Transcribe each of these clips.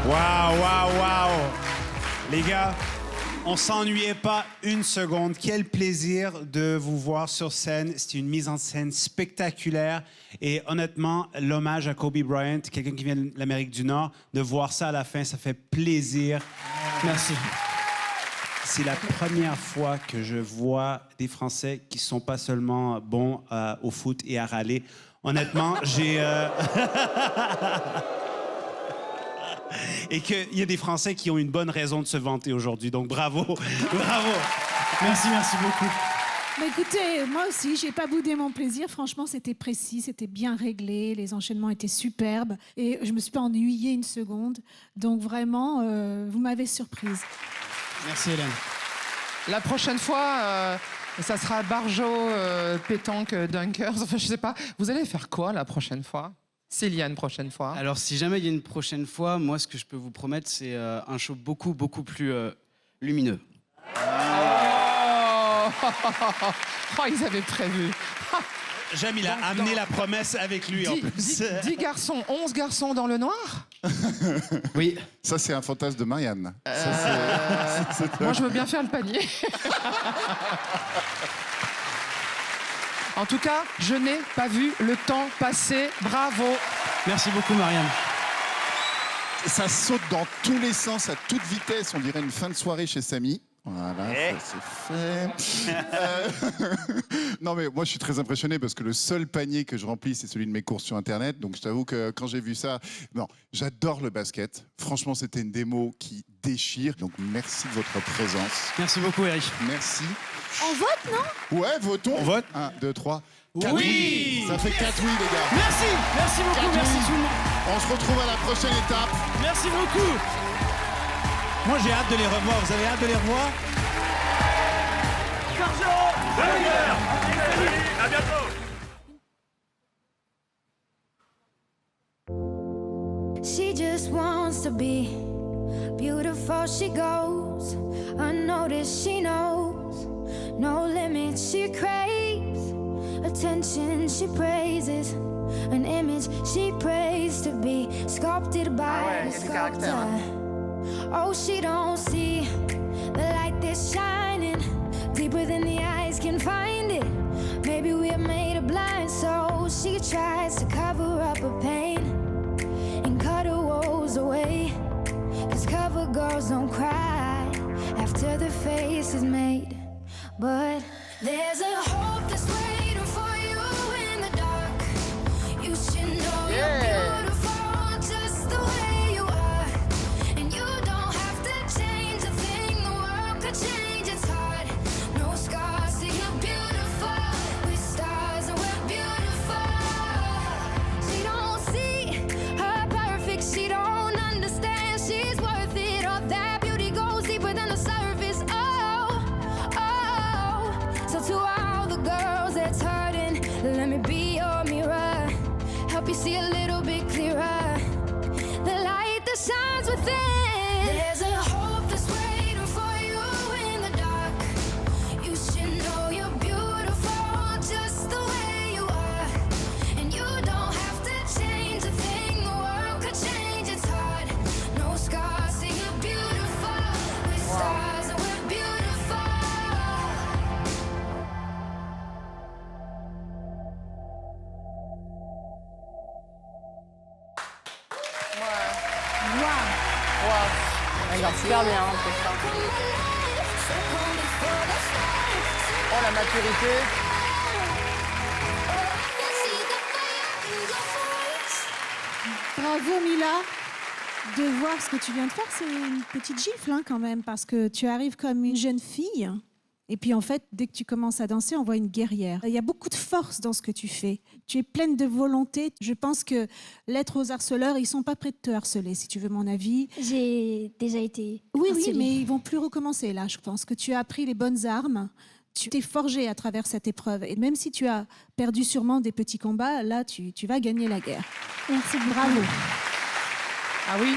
Waouh, waouh, waouh! Les gars, on s'ennuyait pas une seconde. Quel plaisir de vous voir sur scène. C'était une mise en scène spectaculaire. Et honnêtement, l'hommage à Kobe Bryant, quelqu'un qui vient de l'Amérique du Nord, de voir ça à la fin, ça fait plaisir. Merci. C'est la première fois que je vois des Français qui sont pas seulement bons au foot et à râler. Honnêtement, et qu'il y a des Français qui ont une bonne raison de se vanter aujourd'hui. Donc bravo, bravo. Merci beaucoup. Bah écoutez, moi aussi, j'ai pas boudé mon plaisir. Franchement, c'était précis, c'était bien réglé, les enchaînements étaient superbes et je me suis pas ennuyée une seconde. Donc vraiment, vous m'avez surprise. Merci Hélène. La prochaine fois, ça sera Barjo, pétanque, dunkers. Enfin, je sais pas. Vous allez faire quoi la prochaine fois? S'il y a une prochaine fois. Alors, si jamais il y a une prochaine fois, moi, ce que je peux vous promettre, c'est un show beaucoup plus lumineux. Oh, ils avaient prévu. J'aime, il a amené la promesse avec lui en plus. 10 garçons, 11 garçons dans le noir. Oui. Ça, c'est un fantasme de Marianne. Moi, je veux bien faire le panier. En tout cas, je n'ai pas vu le temps passer. Bravo. Merci beaucoup Marianne. Ça saute dans tous les sens, à toute vitesse. On dirait une fin de soirée chez Samy. Voilà, ça c'est fait. Non mais moi je suis très impressionné parce que le seul panier que je remplis c'est celui de mes courses sur internet. Donc je t'avoue que quand j'ai vu ça, non, j'adore le basket. Franchement c'était une démo qui déchire. Donc merci de votre présence. Merci beaucoup Eric. Merci. On vote, non? Ouais, votons. On vote. 1, 2, 3. Oui. Ça fait 4 oui les gars. Merci beaucoup, merci tout le monde. On se retrouve à la prochaine étape. Merci beaucoup. Moi, j'ai hâte de les revoir. Vous avez hâte de les revoir? À bientôt. She just wants to be beautiful. She goes unnoticed. She knows no limits. She craves attention. She praises an image. She prays to be sculpted by the sculptor. Oh, she don't see the light that's shining deeper than the eyes can find it. Maybe we're made of blind, so she tries to cover up her pain and cut her woes away. 'Cause cover girls don't cry after the face is made. But there's a hope that's waiting for you in the dark. You should know you're beautiful just the way you are. And you don't have to change a thing, the world could change its heart. No scars, see you're beautiful. With stars and we're beautiful. She don't see her perfect, she don't understand she's worth it. All that beauty goes deeper than the surface. Oh, oh. So to all the girls that's hurting, let me be your mirror. Help you see a little bit clearer. The light that shines within. There's a hope that's waiting for you in the dark. You should know you're beautiful just the way you are. And you don't have to change a thing, the world could change its heart. No scars, see you're beautiful. With stars and we're beautiful. Elle va super bien, on fait ça. Oh, la maturité. Bravo Mila. De voir ce que tu viens de faire, c'est une petite gifle hein, quand même, parce que tu arrives comme une jeune fille. Et puis en fait, dès que tu commences à danser, on voit une guerrière. Il y a beaucoup de force dans ce que tu fais. Tu es pleine de volonté. Je pense que l'être aux harceleurs, ils sont pas prêts de te harceler, si tu veux mon avis. J'ai déjà été Oui, oui, harcelée. mais ils vont plus recommencer là. Je pense que tu as appris les bonnes armes. Tu t'es forgé à travers cette épreuve. Et même si tu as perdu sûrement des petits combats, là, tu vas gagner la guerre. Merci beaucoup. Bravo. Ah oui.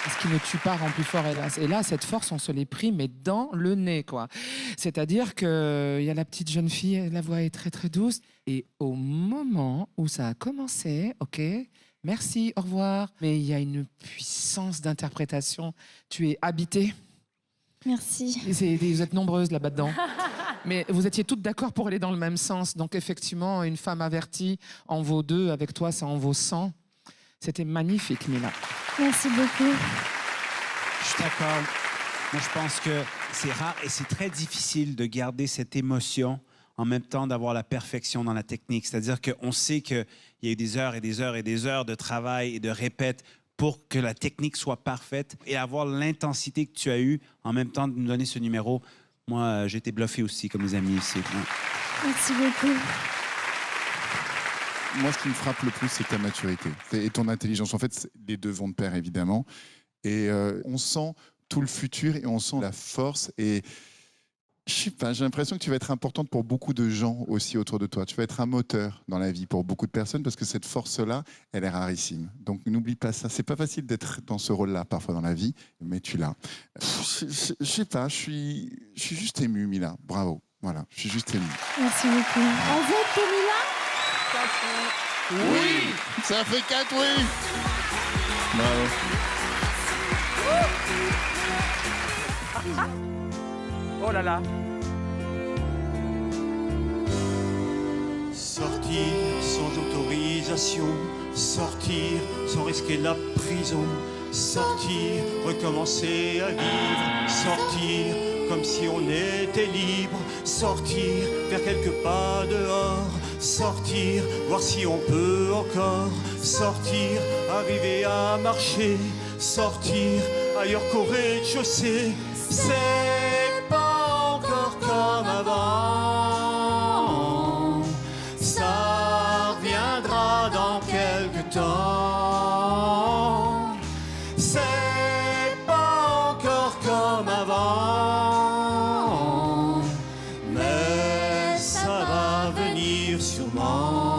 Ce qui ne tue pas rend plus fort, hélas. Et là, cette force, on se l'est pris, mais dans le nez, quoi. C'est-à-dire qu'il y a la petite jeune fille, la voix est très, très douce. Et au moment où ça a commencé, OK, Merci, au revoir. Mais il y a une puissance d'interprétation. Tu es habitée. Merci. Vous êtes nombreuses là-bas dedans. Mais vous étiez toutes d'accord pour aller dans le même sens. Donc effectivement, une femme avertie en vaut 2. Avec toi, ça en vaut 100. C'était magnifique, Mila. Merci beaucoup. Je suis d'accord. Moi, je pense que c'est rare et c'est très difficile de garder cette émotion en même temps d'avoir la perfection dans la technique. C'est-à-dire qu'on sait qu'il y a eu des heures et des heures et des heures de travail et de répète pour que la technique soit parfaite et avoir l'intensité que tu as eue en même temps de nous donner ce numéro. Moi, j'ai été bluffé aussi, comme les amis ici. Merci beaucoup. Moi, ce qui me frappe le plus, c'est ta maturité et ton intelligence. En fait, les deux vont de pair, évidemment. Et on sent tout le futur et on sent la force. Et je sais pas, j'ai l'impression que tu vas être importante pour beaucoup de gens aussi autour de toi. Tu vas être un moteur dans la vie pour beaucoup de personnes parce que cette force-là, elle est rarissime. Donc n'oublie pas ça. C'est pas facile d'être dans ce rôle-là parfois dans la vie, mais tu l'as. Je sais pas, je suis juste ému, Mila. Bravo. Voilà, je suis juste ému. Merci beaucoup. On vote pour Mila? Oui, ça fait 4 oui. Bravo. Oh là là. Sortir sans autorisation, sortir sans risquer la prison, sortir, recommencer à vivre, sortir comme si on était libre, sortir, faire quelques pas dehors, sortir, voir si on peut encore, sortir, arriver à marcher, sortir, ailleurs qu'au rez-de-chaussée, c'est pas encore comme avant, ça reviendra dans quelque temps, c'est pas encore comme avant, mais ça va venir sûrement.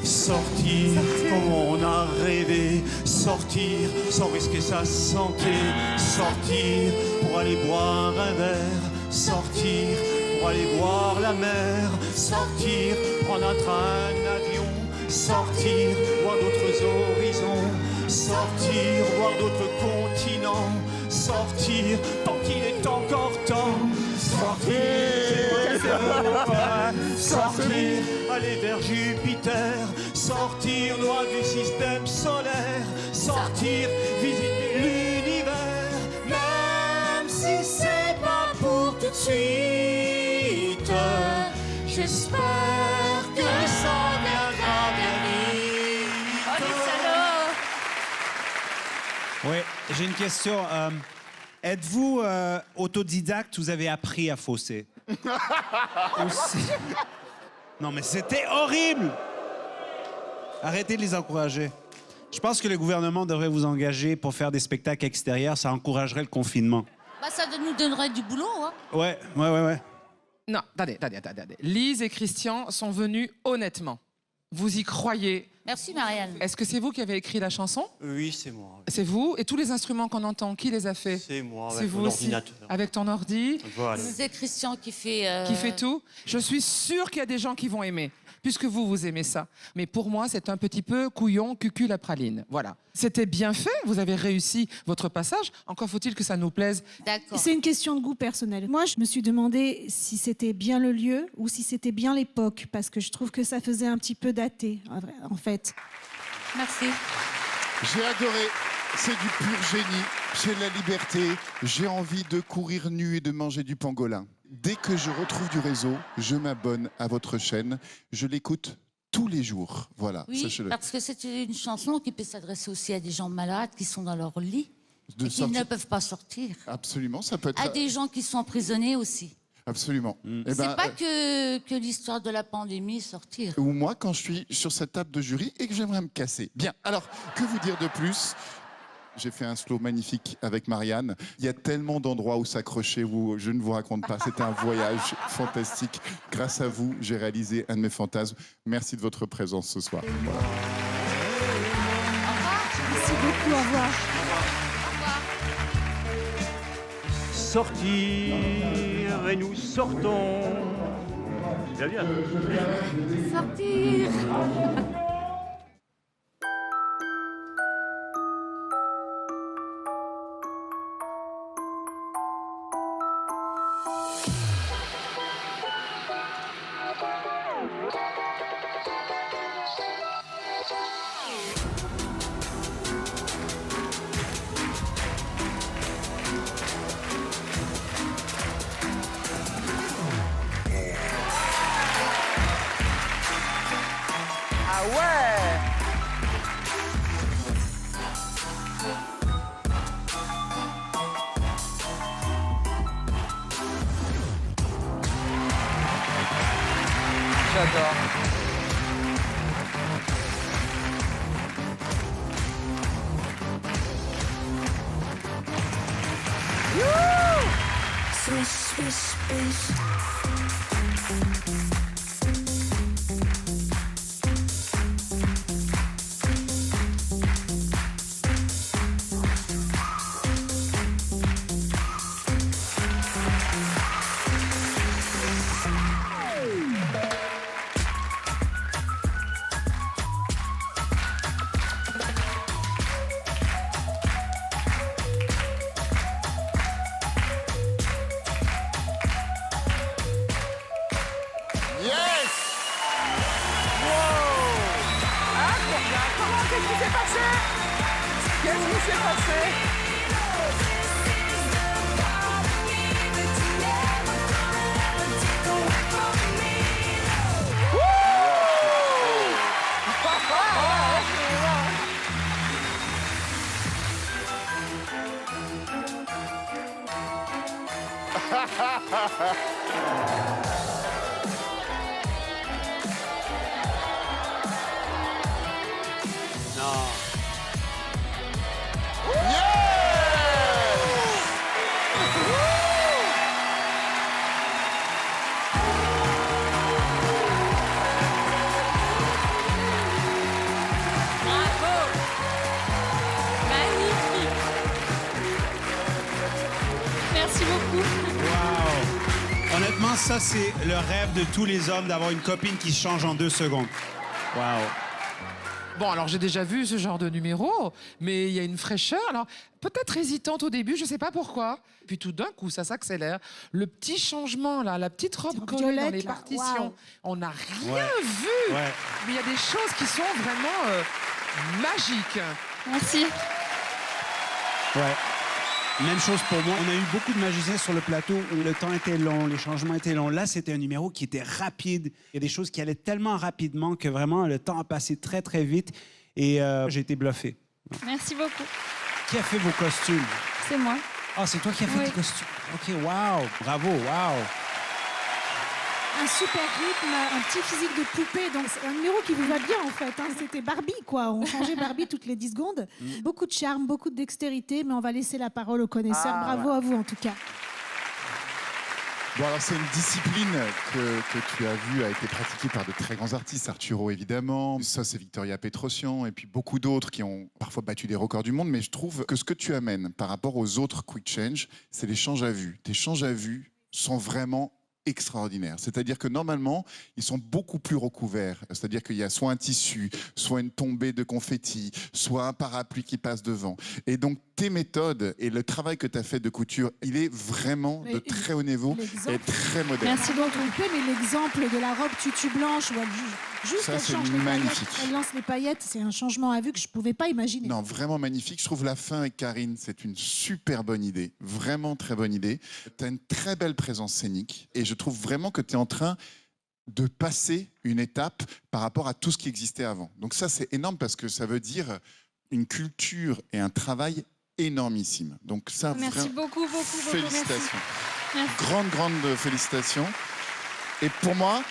Sortir comme on a rêvé, sortir sans risquer sa santé, sortir pour aller boire un verre, sortir pour aller voir la mer, sortir, prendre un train, un avion, sortir, voir d'autres horizons, sortir, voir d'autres continents, sortir, tant qu'il est encore temps, sortir, aller vers Jupiter, sortir loin du système solaire, sortir, visiter l'univers, même si c'est pas pour tout de suite. J'espère que ça viendra bien vite. Oh les salauds! Oui, j'ai une question. Êtes-vous autodidacte ou vous avez appris à fausser? Aussi. Non, mais c'était horrible! Arrêtez de les encourager. Je pense que le gouvernement devrait vous engager pour faire des spectacles extérieurs. Ça encouragerait le confinement. Bah, ça nous donnerait du boulot, hein. Ouais. Non, attendez. Lise et Christian sont venus honnêtement. Vous y croyez? Merci, Marianne. Est-ce que c'est vous qui avez écrit la chanson? Oui, c'est moi. C'est vous? Et tous les instruments qu'on entend, qui les a fait? C'est moi, C'est avec vous mon aussi? ordinateur. Avec ton ordi? Voilà. C'est Christian qui fait... Qui fait tout? Je suis sûre qu'il y a des gens qui vont aimer, puisque vous aimez ça. Mais pour moi, c'est un petit peu couillon, cucul la praline. Voilà. C'était bien fait, vous avez réussi votre passage. Encore faut-il que ça nous plaise. D'accord. C'est une question de goût personnel. Moi, je me suis demandé si c'était bien le lieu ou si c'était bien l'époque, parce que je trouve que ça faisait un petit peu daté, en fait. Merci. J'ai adoré. C'est du pur génie. J'ai de la liberté. J'ai envie de courir nu et de manger du pangolin. Dès que je retrouve du réseau, je m'abonne à votre chaîne. Je l'écoute tous les jours. Voilà, Oui, sachez-le. parce que c'est une chanson qui peut s'adresser aussi à des gens malades qui sont dans leur lit De et qui sortir- ne peuvent pas sortir. Absolument, ça peut être... À des gens qui sont emprisonnés aussi. Absolument. Eh C'est ben, pas que l'histoire de la pandémie sortir. ou moi, quand je suis sur cette table de jury et que j'aimerais me casser. Bien, alors, que vous dire de plus? J'ai fait un slow magnifique avec Marianne. Il y a tellement d'endroits où s'accrocher, où je ne vous raconte pas. C'était un voyage fantastique. Grâce à vous, j'ai réalisé un de mes fantasmes. Merci de votre présence ce soir. Voilà. Merci beaucoup, au revoir. Sortir et nous sortons. C'est bien. Sortir. Ah ouais. J'adore. Swish, swish, swish. Qu'est-ce qui s'est passé? Qu'est-ce qui s'est passé? Merci beaucoup. Wow. Honnêtement, ça, c'est le rêve de tous les hommes d'avoir une copine qui change en 2 secondes. Wow. Bon, alors j'ai déjà vu ce genre de numéro, mais il y a une fraîcheur. Alors, peut-être hésitante au début, je sais pas pourquoi. Puis tout d'un coup, ça s'accélère. Le petit changement, là, la petite robe collée dans violette, les là. partitions. Wow. On n'a rien Ouais. vu. Ouais. Mais il y a des choses qui sont vraiment magiques. Merci. Ouais. Même chose pour moi. On a eu beaucoup de magiciens sur le plateau où le temps était long, les changements étaient longs. Là, c'était un numéro qui était rapide. Il y a des choses qui allaient tellement rapidement que vraiment, le temps a passé très, très vite. Et j'ai été bluffé. Merci beaucoup. Qui a fait vos costumes? C'est moi. Ah, c'est toi qui as fait Oui. tes costumes. OK, wow. Bravo, wow. Un super rythme, un petit physique de poupée. Donc, c'est un numéro qui vous va bien, en fait. Hein. C'était Barbie, quoi. On changeait Barbie toutes les 10 secondes. Beaucoup de charme, beaucoup de dextérité, mais on va laisser la parole aux connaisseurs. Bravo à vous, en tout cas. Bon, alors c'est une discipline que tu as vue a été pratiquée par de très grands artistes, Arturo évidemment, ça c'est Victoria Petrosian et puis beaucoup d'autres qui ont parfois battu des records du monde, mais je trouve que ce que tu amènes par rapport aux autres quick change, c'est les changes à vue. Tes changes à vue sont vraiment extraordinaires. C'est-à-dire que normalement, ils sont beaucoup plus recouverts. C'est-à-dire qu'il y a soit un tissu, soit une tombée de confettis, soit un parapluie qui passe devant. Et donc, tes méthodes et le travail que tu as fait de couture, il est vraiment de très haut niveau et très moderne. Merci donc, mais l'exemple de la robe tutu blanche où juste Ça, elle c'est change les magnifique. paillettes, elle lance les paillettes, c'est un changement à vue que je ne pouvais pas imaginer. Non, vraiment magnifique. Je trouve la fin avec Karine, c'est une super bonne idée. Vraiment très bonne idée. Tu as une très belle présence scénique et je trouve vraiment que tu es en train de passer une étape par rapport à tout ce qui existait avant. Donc ça, c'est énorme parce que ça veut dire une culture et un travail énormissime. Donc ça, Merci beaucoup, beaucoup. félicitations. Merci. Grande félicitations. Et pour moi,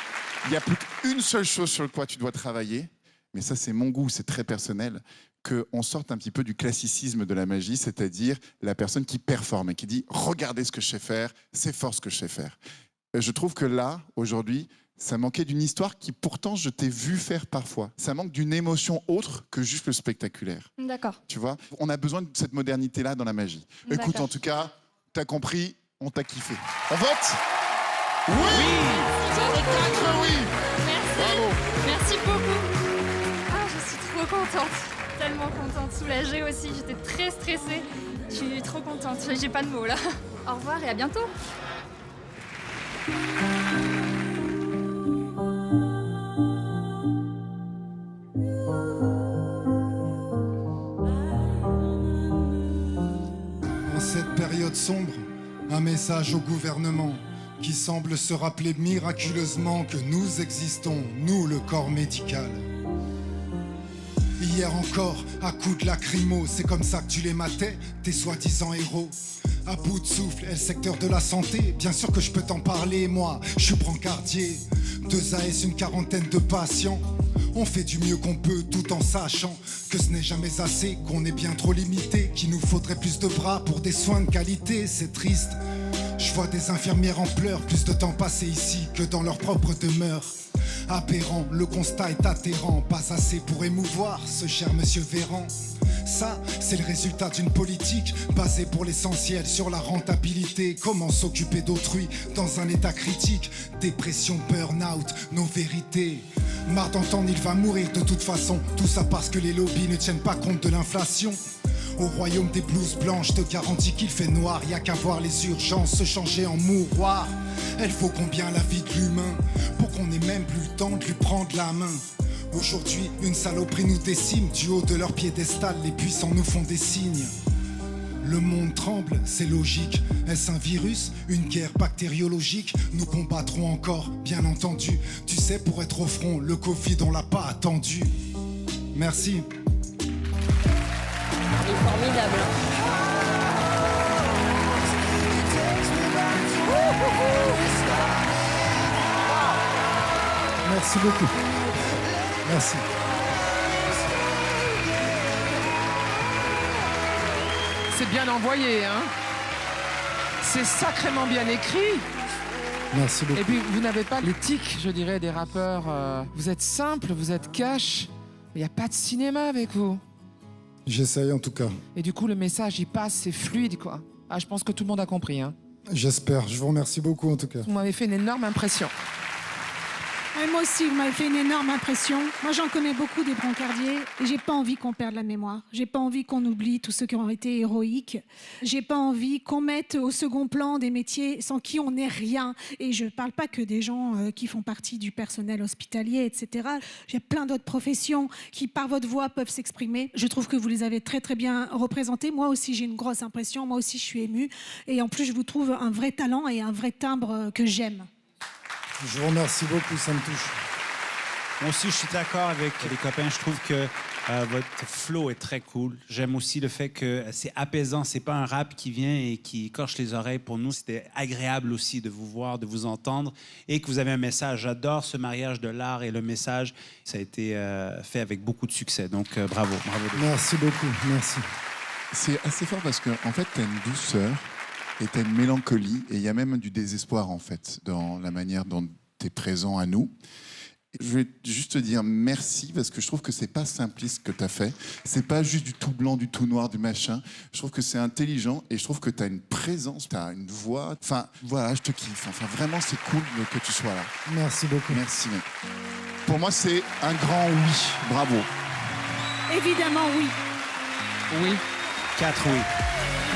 il n'y a plus qu'une seule chose sur quoi tu dois travailler, mais ça c'est mon goût, c'est très personnel, qu'on sorte un petit peu du classicisme de la magie, c'est-à-dire la personne qui performe et qui dit « regardez ce que je sais faire, c'est fort ce que je sais faire ». Je trouve que là, aujourd'hui, ça manquait d'une histoire qui pourtant je t'ai vu faire parfois. Ça manque d'une émotion autre que juste le spectaculaire. D'accord. Tu vois, on a besoin de cette modernité-là dans la magie. Écoute, en tout cas, t'as compris, on t'a kiffé. On vote? Oui, Ça fait 4 oui. Merci. Bravo. Merci beaucoup. Ah, je suis trop contente. Tellement contente, soulagée aussi. J'étais très stressée. Je suis trop contente. J'ai pas de mots là. Au revoir et à bientôt. En cette période sombre, un message au gouvernement qui semble se rappeler miraculeusement que nous existons, nous le corps médical. Hier encore, à coups de lacrymo, c'est comme ça que tu les matais, tes soi-disant héros. À bout de souffle, et le secteur de la santé, bien sûr que je peux t'en parler, moi, je suis brancardier. 2 AS, une quarantaine de patients. On fait du mieux qu'on peut tout en sachant que ce n'est jamais assez, qu'on est bien trop limité, qu'il nous faudrait plus de bras pour des soins de qualité, c'est triste. Je vois des infirmières en pleurs, plus de temps passé ici que dans leur propre demeure. Aberrant, le constat est atterrant, pas assez pour émouvoir ce cher monsieur Véran. Ça, c'est le résultat d'une politique basée pour l'essentiel sur la rentabilité. Comment s'occuper d'autrui dans un état critique? Dépression, burn-out, nos vérités. Marre d'entendre, il va mourir de toute façon. Tout ça parce que les lobbies ne tiennent pas compte de l'inflation. Au royaume des blouses blanches, je te garantis qu'il fait noir. Y a qu'à voir les urgences se changer en mouroir. Elle vaut combien la vie de l'humain pour qu'on ait même plus le temps de lui prendre la main? Aujourd'hui, une saloperie nous décime. Du haut de leur piédestal, les puissants nous font des signes. Le monde tremble, c'est logique. Est-ce un virus, une guerre bactériologique? Nous combattrons encore, bien entendu. Tu sais, pour être au front, le Covid, on l'a pas attendu. Merci. C'est formidable. Merci beaucoup. Merci. C'est bien envoyé, hein? C'est sacrément bien écrit. Merci beaucoup. Et puis, vous n'avez pas l'éthique, je dirais, des rappeurs. Vous êtes simple, vous êtes cash. Il n'y a pas de cinéma avec vous. J'essaye en tout cas. Et du coup, le message, il passe, c'est fluide, quoi. Ah, je pense que tout le monde a compris, hein. J'espère. Je vous remercie beaucoup en tout cas. Vous m'avez fait une énorme impression. Et moi aussi, vous m'avez fait une énorme impression. Moi, j'en connais beaucoup des brancardiers et j'ai pas envie qu'on perde la mémoire. J'ai pas envie qu'on oublie tous ceux qui ont été héroïques. J'ai pas envie qu'on mette au second plan des métiers sans qui on n'est rien. Et je parle pas que des gens qui font partie du personnel hospitalier, etc. J'ai plein d'autres professions qui, par votre voix, peuvent s'exprimer. Je trouve que vous les avez très, très bien représentés. Moi aussi, j'ai une grosse impression. Moi aussi, je suis émue. Et en plus, je vous trouve un vrai talent et un vrai timbre que j'aime. Je vous remercie beaucoup, ça me touche. Moi aussi, je suis d'accord avec les copains. Je trouve que votre flow est très cool. J'aime aussi le fait que c'est apaisant. C'est pas un rap qui vient et qui écorche les oreilles. Pour nous, c'était agréable aussi de vous voir, de vous entendre et que vous avez un message. J'adore ce mariage de l'art et le message. Ça a été fait avec beaucoup de succès. Donc, bravo. Bravo. Merci beaucoup, merci. C'est assez fort parce qu'en fait, tu as une douceur et tu as une mélancolie et il y a même du désespoir en fait dans la manière dont tu es présent à nous. Je vais juste te dire merci parce que je trouve que c'est pas simpliste ce que tu as fait. C'est pas juste du tout blanc, du tout noir, du machin. Je trouve que c'est intelligent et je trouve que tu as une présence, tu as une voix. Enfin, voilà, je te kiffe. Enfin, vraiment, c'est cool que tu sois là. Merci beaucoup. Merci, mec. Pour moi, c'est un grand oui. Bravo. Évidemment, oui. Oui. 4 oui.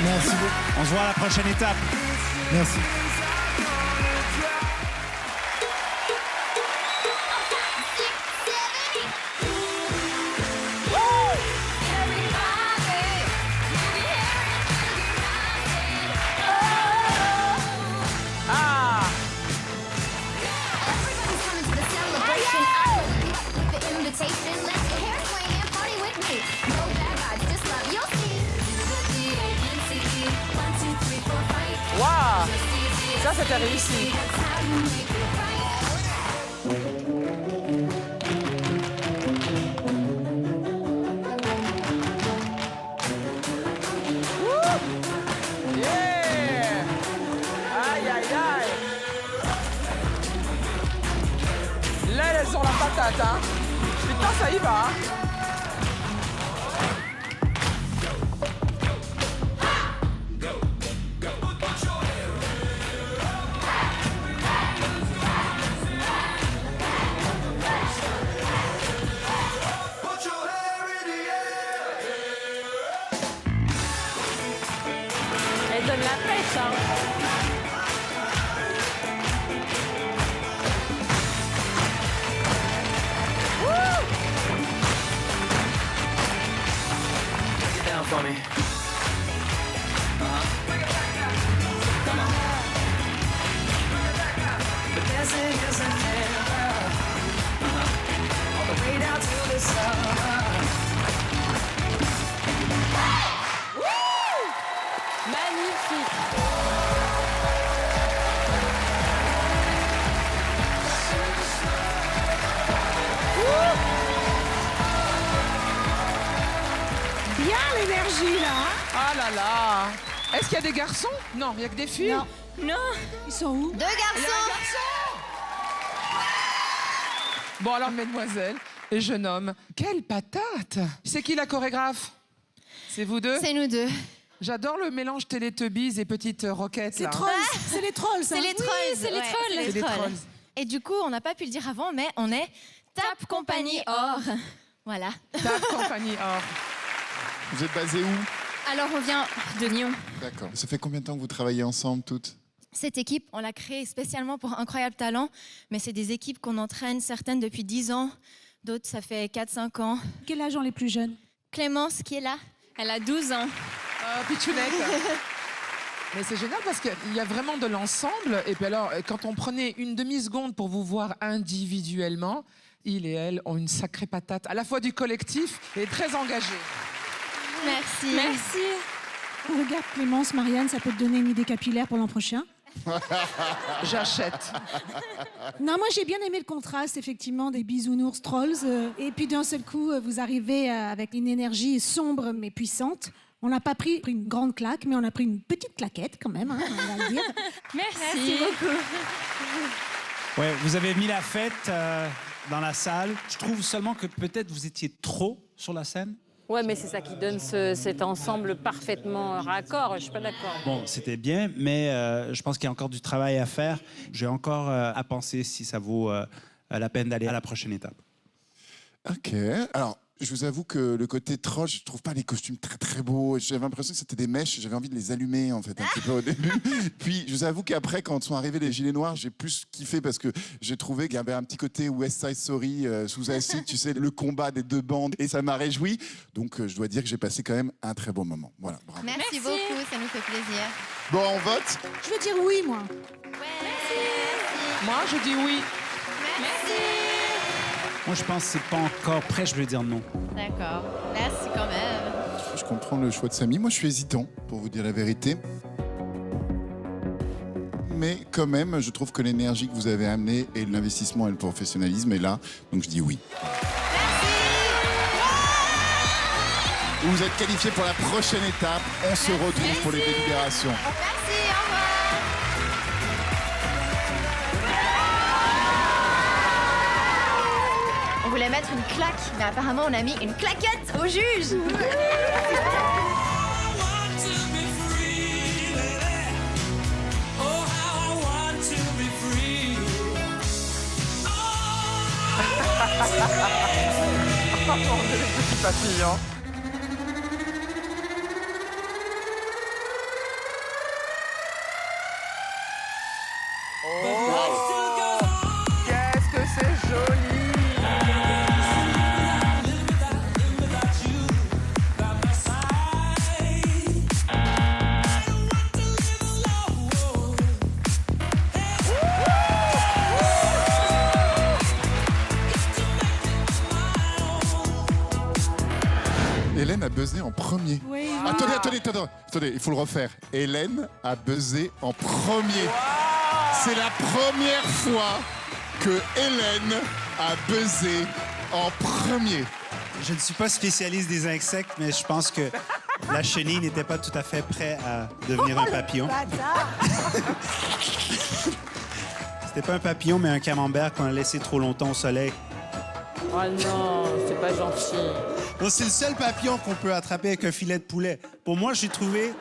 Merci beaucoup. On se voit à la prochaine étape. Merci. Waouh! Ça, c'était réussi. Wouh! Yeah! Aïe, aïe, aïe! Là, elles ont la patate, hein? Putain, ça y va, hein? Elle donne la pêche, hein. Down for me. Come on. But dancing isn't never. All the way down to the sun. d'énergie, là. Ah là là. Est-ce qu'il y a des garçons? Non, il n'y a que des filles. Non. Non. Ils sont où? Deux Il y a garçons. un garçon. Bon alors, mesdemoiselles et jeune homme, quelle patate. C'est qui la chorégraphe? C'est vous deux? C'est nous deux. J'adore le mélange Télétubbies et Petites Roquettes. C'est là. trolls. C'est les trolls, ça. C'est les trolls. c'est les ouais, trolls. c'est C'est les trolls. Et du coup, on n'a pas pu le dire avant, mais on est Tap Compagnie Or. Voilà. Tap Compagnie Or. Vous êtes basés où? Alors, on vient de Nyon. D'accord. Ça fait combien de temps que vous travaillez ensemble toutes? Cette équipe, on l'a créée spécialement pour Incroyable Talent, mais c'est des équipes qu'on entraîne, certaines depuis 10 ans, d'autres ça fait 4-5 ans. Quel âge ont les plus jeunes? Clémence, qui est là? Elle a 12 ans. Pitchounette. Mais c'est génial parce qu'il y a vraiment de l'ensemble. Et puis alors, quand on prenait une demi-seconde pour vous voir individuellement, il et elle ont une sacrée patate, à la fois du collectif et très engagée. Merci. Merci. Regarde Clémence, Marianne, ça peut te donner une idée capillaire pour l'an prochain. J'achète. Non, moi j'ai bien aimé le contraste, effectivement, des bisounours trolls. Et puis d'un seul coup, vous arrivez avec une énergie sombre mais puissante. On n'a pas pris une grande claque, mais on a pris une petite claquette quand même, hein, on va le dire. Merci beaucoup. Ouais, vous avez mis la fête dans la salle. Je trouve seulement que peut-être vous étiez trop sur la scène. Ouais, mais c'est ça qui donne cet ensemble parfaitement raccord. Je suis pas d'accord. Bon, c'était bien, mais je pense qu'il y a encore du travail à faire. J'ai encore à penser si ça vaut la peine d'aller à la prochaine étape. Ok. Alors, je vous avoue que le côté troll, je trouve pas les costumes très très beaux. J'avais l'impression que c'était des mèches. J'avais envie de les allumer en fait un petit peu au début. Puis je vous avoue qu'après, quand sont arrivés les gilets noirs, j'ai plus kiffé parce que j'ai trouvé qu'il y avait un petit côté West Side Story sous acide, tu sais, le combat des deux bandes, et ça m'a réjoui. Donc je dois dire que j'ai passé quand même un très bon moment. Voilà. Bravo. Merci beaucoup, ça nous fait plaisir. Bon, on vote. Je veux dire oui, moi. Moi, je dis oui. Moi, je pense que c'est pas encore prêt, je veux dire non. D'accord. Merci quand même. Je comprends le choix de Samy. Moi, je suis hésitant, pour vous dire la vérité. Mais quand même, je trouve que l'énergie que vous avez amenée et l'investissement et le professionnalisme est là. Donc je dis oui. Vous êtes qualifiés pour la prochaine étape. On se retrouve pour les délibérations. Merci, au revoir. On voulait mettre une claque, mais apparemment on a mis une claquette au juge. Oh mon Dieu, les petits papillons. Oh, qu'est-ce que c'est joli. Hélène a buzzé en premier. Oui. Attendez, il faut le refaire. Hélène a buzzé en premier. C'est la première fois que Hélène a buzzé en premier. Je ne suis pas spécialiste des insectes, mais je pense que la chenille n'était pas tout à fait prête à devenir un papillon. C'était pas un papillon, mais un camembert qu'on a laissé trop longtemps au soleil. Oh non, c'est pas gentil. Bon, c'est le seul papillon qu'on peut attraper avec un filet de poulet. Pour moi, j'ai trouvé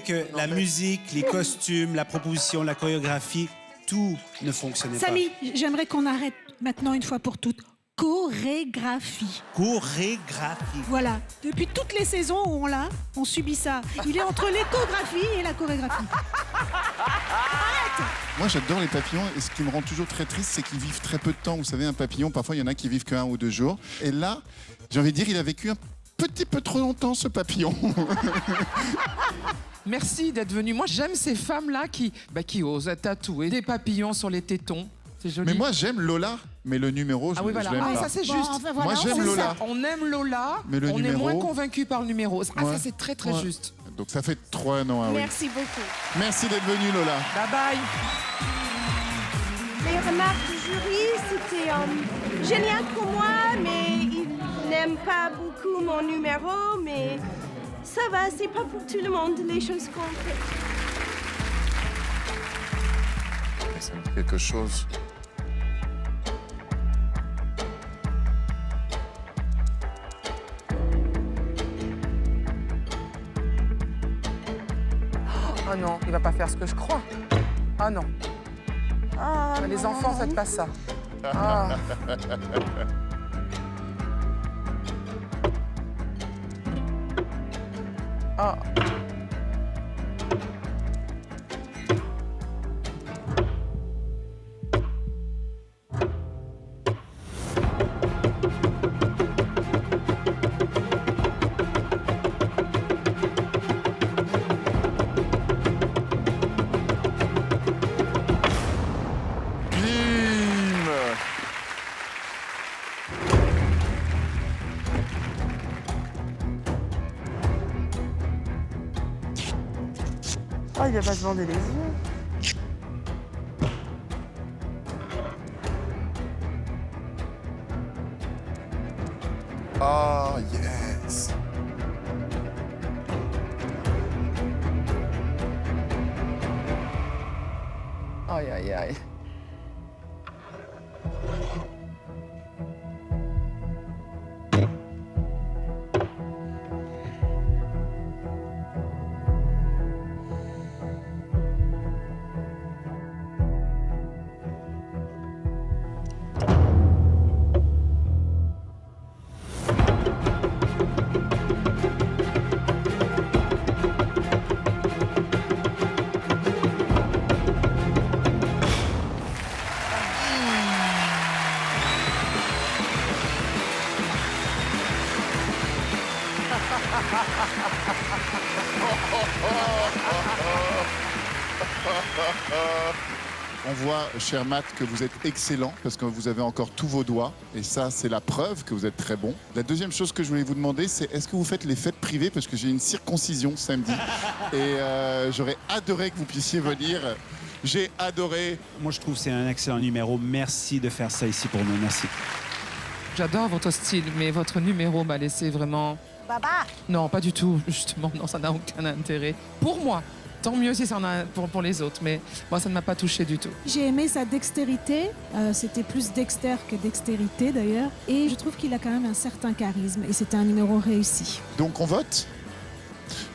que la musique, les costumes, la proposition, la chorégraphie, tout ne fonctionnait Samy, j'aimerais qu'on arrête maintenant une fois pour toutes. Chorégraphie. pas. Chorégraphie. Voilà. Depuis toutes les saisons où on l'a, on subit ça. Il est entre l'échographie et la chorégraphie. Moi, j'adore les papillons et ce qui me rend toujours très triste, c'est qu'ils vivent très peu de temps. Vous savez, un papillon, parfois, il y en a qui vivent qu'un ou 2 jours. Et là, j'ai envie de dire, il a vécu un petit peu trop longtemps, ce papillon. Merci d'être venu. Moi, j'aime ces femmes-là qui osent tatouer des papillons sur les tétons. C'est joli. Mais moi, j'aime Lola, mais le numéro, Ah oui, je voilà. l'aime Ah, pas. ça, c'est Bon, juste. enfin, voilà, Moi, j'aime on- Lola. On aime Lola, Mais le on est numéro- moins convaincu par le numéro. Ah, Ouais. ça, c'est très, très Ouais. juste. Donc ça fait 3 ans, ah oui. Merci beaucoup. Merci d'être venu, Lola. Bye bye. Les remarques du jury, c'était génial pour moi, mais il n'aime pas beaucoup mon numéro, mais ça va, c'est pas pour tout le monde, les choses qu'on fait. C'est quelque chose. Oh non, il va pas faire ce que je crois. Ah non. Ah, Les non, enfants, non. faites pas ça. Ah. Ah. Oh, il va pas se bander les yeux. Ah, yes. Aïe, aïe, aïe. On voit, cher Matt, que vous êtes excellent parce que vous avez encore tous vos doigts. Et ça, c'est la preuve que vous êtes très bon. La deuxième chose que je voulais vous demander, c'est est-ce que vous faites les fêtes privées? Parce que j'ai une circoncision samedi. Et j'aurais adoré que vous puissiez venir. J'ai adoré. Moi, je trouve que c'est un excellent numéro. Merci de faire ça ici pour nous. Merci. J'adore votre style, mais votre numéro m'a laissé vraiment... Baba. Non, pas du tout, justement. Non, ça n'a aucun intérêt. Pour moi. Tant mieux si ça en a pour les autres, mais moi, ça ne m'a pas touché du tout. J'ai aimé sa dextérité. C'était plus Dexter que dextérité, d'ailleurs. Et je trouve qu'il a quand même un certain charisme. Et c'était un numéro réussi. Donc, on vote?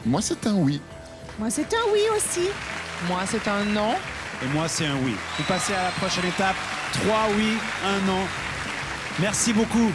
Moi, c'est un oui. Moi, c'est un oui aussi. Moi, c'est un non. Et moi, c'est un oui. Vous passez à la prochaine étape. 3 oui, 1 non. Merci beaucoup.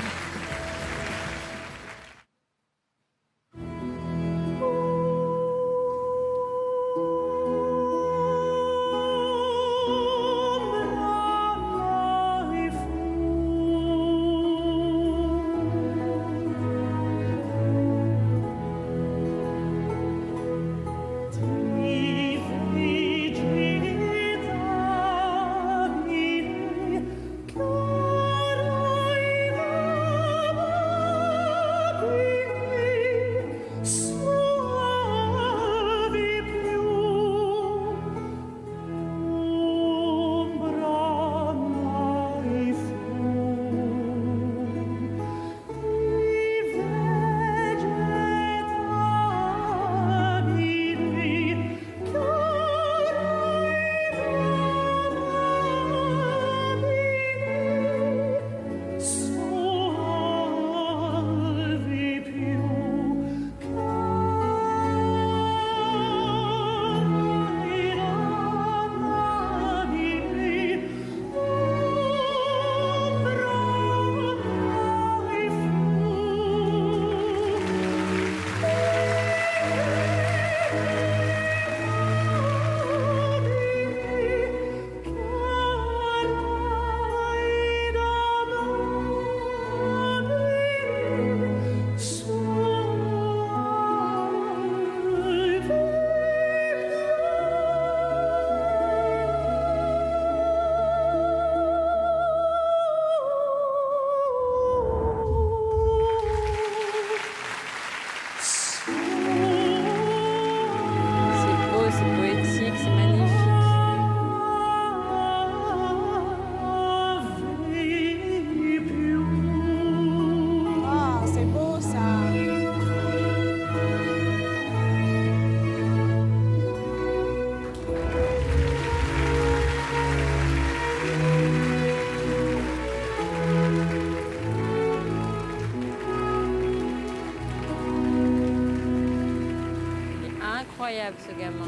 incroyable, ce gamin.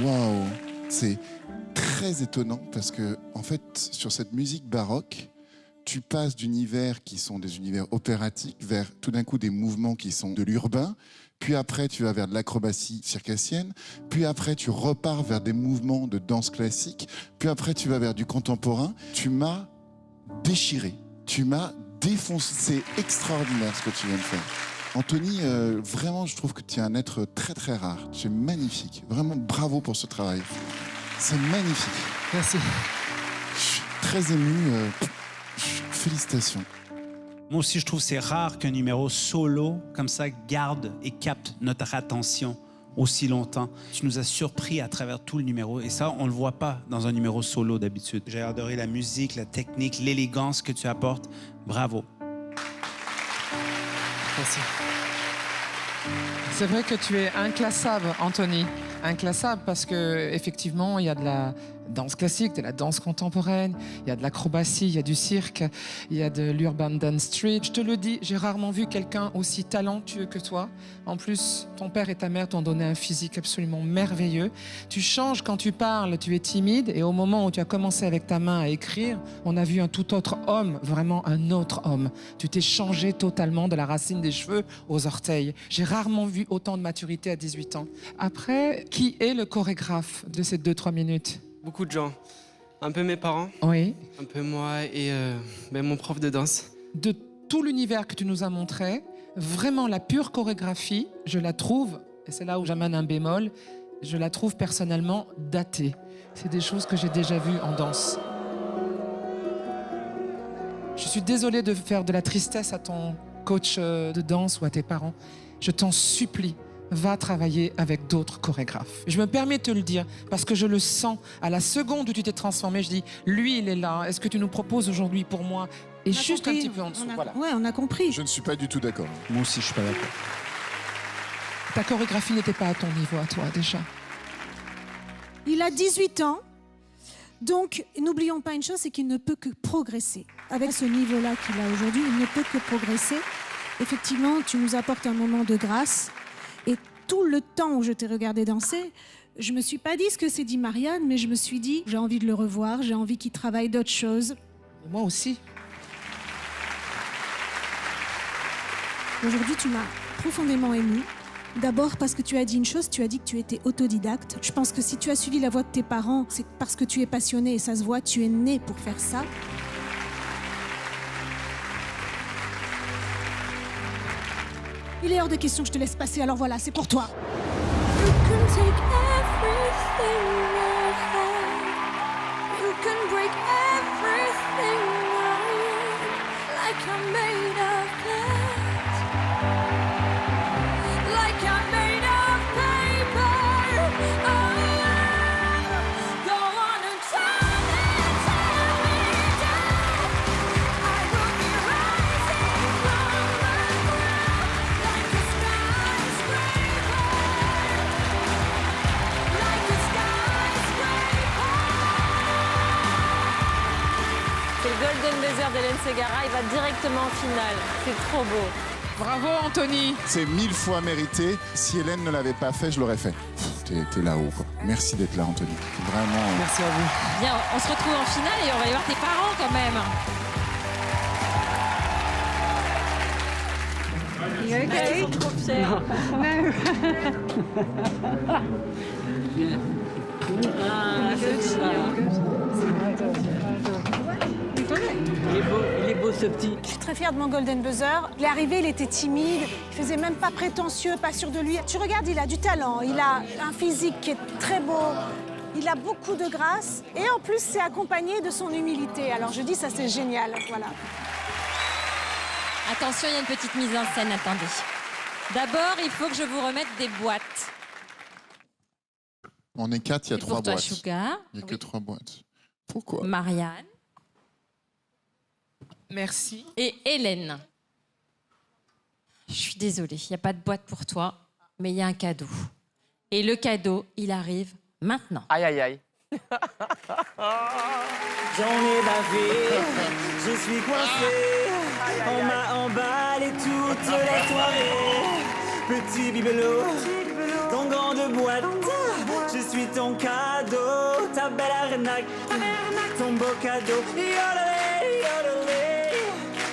Waouh. C'est très étonnant parce que, en fait, sur cette musique baroque, tu passes d'univers qui sont des univers opératiques vers tout d'un coup des mouvements qui sont de l'urbain. Puis après, tu vas vers de l'acrobatie circassienne. Puis après, tu repars vers des mouvements de danse classique. Puis après, tu vas vers du contemporain. Tu m'as déchiré. Tu m'as défoncé. C'est extraordinaire ce que tu viens de faire. Anthony, vraiment, je trouve que tu es un être très très rare. Tu es magnifique. Vraiment, bravo pour ce travail. C'est magnifique. Merci. Je suis très ému. Félicitations. Moi aussi, je trouve que c'est rare qu'un numéro solo, comme ça, garde et capte notre attention aussi longtemps. Tu nous as surpris à travers tout le numéro et ça, on ne le voit pas dans un numéro solo d'habitude. J'ai adoré la musique, la technique, l'élégance que tu apportes. Bravo. Merci. C'est vrai que tu es inclassable, Anthony. Inclassable parce que effectivement, il y a de la danse classique, de la danse contemporaine, il y a de l'acrobatie, il y a du cirque, il y a de l'urban dance street. Je te le dis, j'ai rarement vu quelqu'un aussi talentueux que toi. En plus, ton père et ta mère t'ont donné un physique absolument merveilleux. Tu changes quand tu parles, tu es timide et au moment où tu as commencé avec ta main à écrire, on a vu un tout autre homme, vraiment un autre homme. Tu t'es changé totalement de la racine des cheveux aux orteils. J'ai rarement vu autant de maturité à 18 ans. Après, qui est le chorégraphe de ces 2-3 minutes ? Beaucoup de gens. Un peu mes parents. Oui. Un peu moi et mon prof de danse. De tout l'univers que tu nous as montré, vraiment la pure chorégraphie, je la trouve, et c'est là où j'amène un bémol, je la trouve personnellement datée. C'est des choses que j'ai déjà vues en danse. Je suis désolée de faire de la tristesse à ton coach de danse ou à tes parents. Je t'en supplie. Va travailler avec d'autres chorégraphes. Je me permets de te le dire parce que je le sens. À la seconde où tu t'es transformé, je dis, lui, il est là. Est-ce que tu nous proposes aujourd'hui pour moi? Et juste un petit peu en dessous, voilà. Ouais, on a compris. Je ne suis pas du tout d'accord. Moi aussi, je suis pas d'accord. Ta chorégraphie n'était pas à ton niveau, à toi, déjà. Il a 18 ans. Donc, n'oublions pas une chose, c'est qu'il ne peut que progresser. Avec ce niveau-là qu'il a aujourd'hui, il ne peut que progresser. Effectivement, tu nous apportes un moment de grâce. Et tout le temps où je t'ai regardé danser, je me suis pas dit ce que s'est dit Marianne, mais je me suis dit, j'ai envie de le revoir, j'ai envie qu'il travaille d'autres choses. Et moi aussi. Aujourd'hui, tu m'as profondément émue. D'abord parce que tu as dit une chose, tu as dit que tu étais autodidacte. Je pense que si tu as suivi la voie de tes parents, c'est parce que tu es passionné et ça se voit, tu es né pour faire ça. Il est hors de question que je te laisse passer, alors voilà, c'est pour toi. You can take everything I have. You can break everything I am. Like I'm made of glass. Like I'm made of paper. Oh, go on and tell me down. I will be rising from the ground like a skyscraper. Like a skyscraper. C'est le Golden Buzzer d'Hélène Ségara, il va directement en finale. C'est trop beau. Bravo, Anthony. C'est 1000 fois mérité. Si Hélène ne l'avait pas fait, je l'aurais fait. T'es là-haut, quoi. Merci d'être là, Anthony. Vraiment. Merci à vous. Bien, on se retrouve en finale et on va aller voir tes parents quand même. Ils sont trop fiers. Ah, c'est Il est beau ce petit. Je suis très fière de mon Golden Buzzer. Il est arrivé, il était timide, il faisait même pas prétentieux, pas sûr de lui. Tu regardes, il a du talent, il a un physique qui est très beau. Il a beaucoup de grâce et en plus c'est accompagné de son humilité. Alors je dis ça c'est génial, voilà. Attention, il y a une petite mise en scène, attendez. D'abord, il faut que je vous remette des boîtes. On est 4, il y a Et 3 pour toi, boîtes. Sugar. Il n'y a que 3 boîtes. Pourquoi? Marianne Merci. et Hélène. Je suis désolée, il n'y a pas de boîte pour toi, mais il y a un cadeau. Et le cadeau, il arrive maintenant. Aïe, aïe, aïe. J'en ai bavé, je suis coincé. On m'a emballé toute la soirée. Petit bibelot, ton grande boîte. Je suis ton cadeau, ta belle arnaque. Ton beau cadeau, yodelé, yodelé.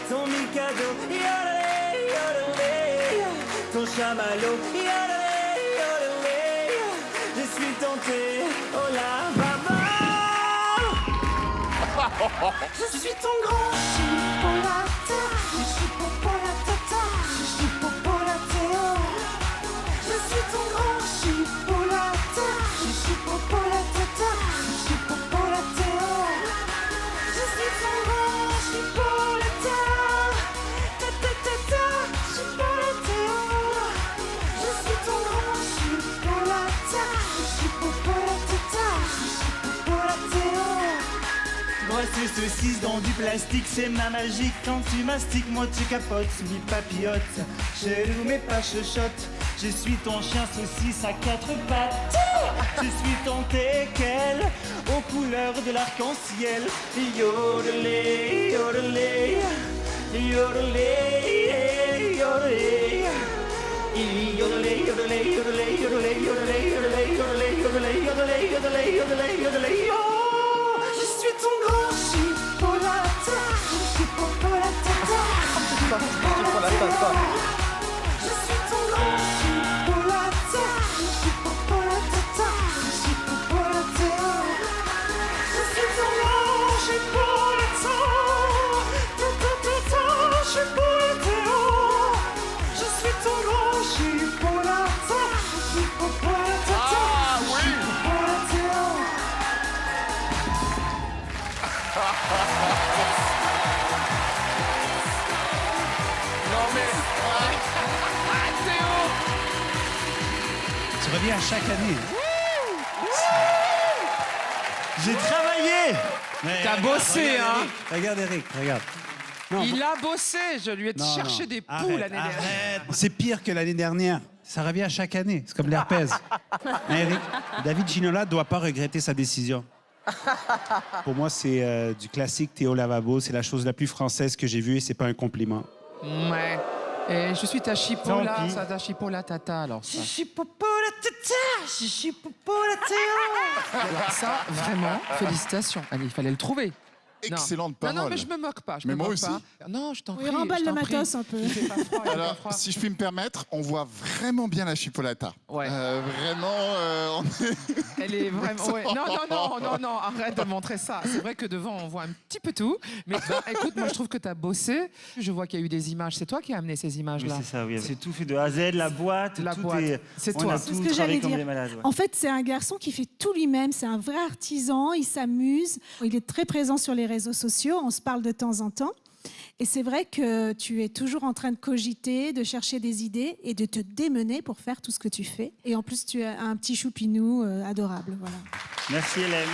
Ton mi-cadeau, yodelé, yodelé. Ton chamallow, yodelé, yodelé. Je suis tenté, oh la baba. Je suis ton grand chipolata. Je suis popolatata. Je suis popolatéo. Je suis ton grand chipolata. Je suis popolatata. Je suis popolatéo. Je suis ton grand chipolata. Ta ta ta ta. Chipolatéo. Je suis ton grand chipolata. Je suis popolatata. Je suis popolatéo. Grosse saucisse dans du plastique, c'est ma magie. Quand tu mastiques, moi tu capotes, mi papillote. Chelou mais pas chuchote. Je suis ton chien saucisse à 4 pattes. Je suis ton teckel aux couleurs de l'arc-en-ciel. Yodelé, yodelé, yodelé, yodelé. Yodelé, yodelé, yodelé, yodelé, yodelé, yodelé, yodelé, yodelé, yodelé, yodelé, yodelé, yodelé, yo. Je suis ton grand chipolata. Je suis popolatata. Je suis ton grand chipolata. Je suis popolatata. Je suis popolatéo. Je suis ton grand chipolata. Ta ta ta ta. Chipolatéo. Je suis ton grand chipolata. Je suis popolatata. Je suis popolatéo. Non mais... Théo. Tu reviens à chaque année. J'ai travaillé. Mais T'as bossé, regarde, hein. Eric, regarde Eric, regarde. Non, Il a bossé, je lui ai non, cherché non. des poux Arrête, l'année dernière. arrête. C'est pire que l'année dernière. Ça revient à chaque année. C'est comme l'herpès. Hein, Eric, David Ginola ne doit pas regretter sa décision. Pour moi, c'est du classique Théo Lavabo. C'est la chose la plus française que j'ai vue et c'est pas un compliment. Ouais. Et je suis ta chipola, Tant pis. ça ta chipola tata alors ça. Je suis popolatata. Je suis popolatéo. Alors ça, vraiment, félicitations. Allez, il fallait le trouver. Non. Excellente Non, parole. non, mais je me moque pas. Je Mais me moi moque aussi. pas. Non, je t'en prie. Il remballe je le t'en prie. matos un peu. Il fait pas froid, il fait Alors, pas froid. si je puis me permettre, on voit vraiment bien la chipolata. Ouais. Vraiment, on est... Elle est vraiment. Ouais. Non, non, non, non, non, arrête de montrer ça. C'est vrai que devant, on voit un petit peu tout. Mais bah, écoute, moi, je trouve que tu as bossé. Je vois qu'il y a eu des images. C'est toi qui as amené ces Oui, images-là. c'est ça, oui. C'est tout fait de A à Z, la boîte. La tout boîte. est- C'est on toi. a C'est tout ce que travaillé j'allais comme dire. des malades. ouais. En fait, c'est un garçon qui fait tout lui-même. C'est un vrai artisan. Il s'amuse. Il est très présent sur les réseaux sociaux. On se parle de temps en temps. Et c'est vrai que tu es toujours en train de cogiter, de chercher des idées et de te démener pour faire tout ce que tu fais. Et en plus, tu as un petit choupinou adorable. Voilà. Merci Hélène.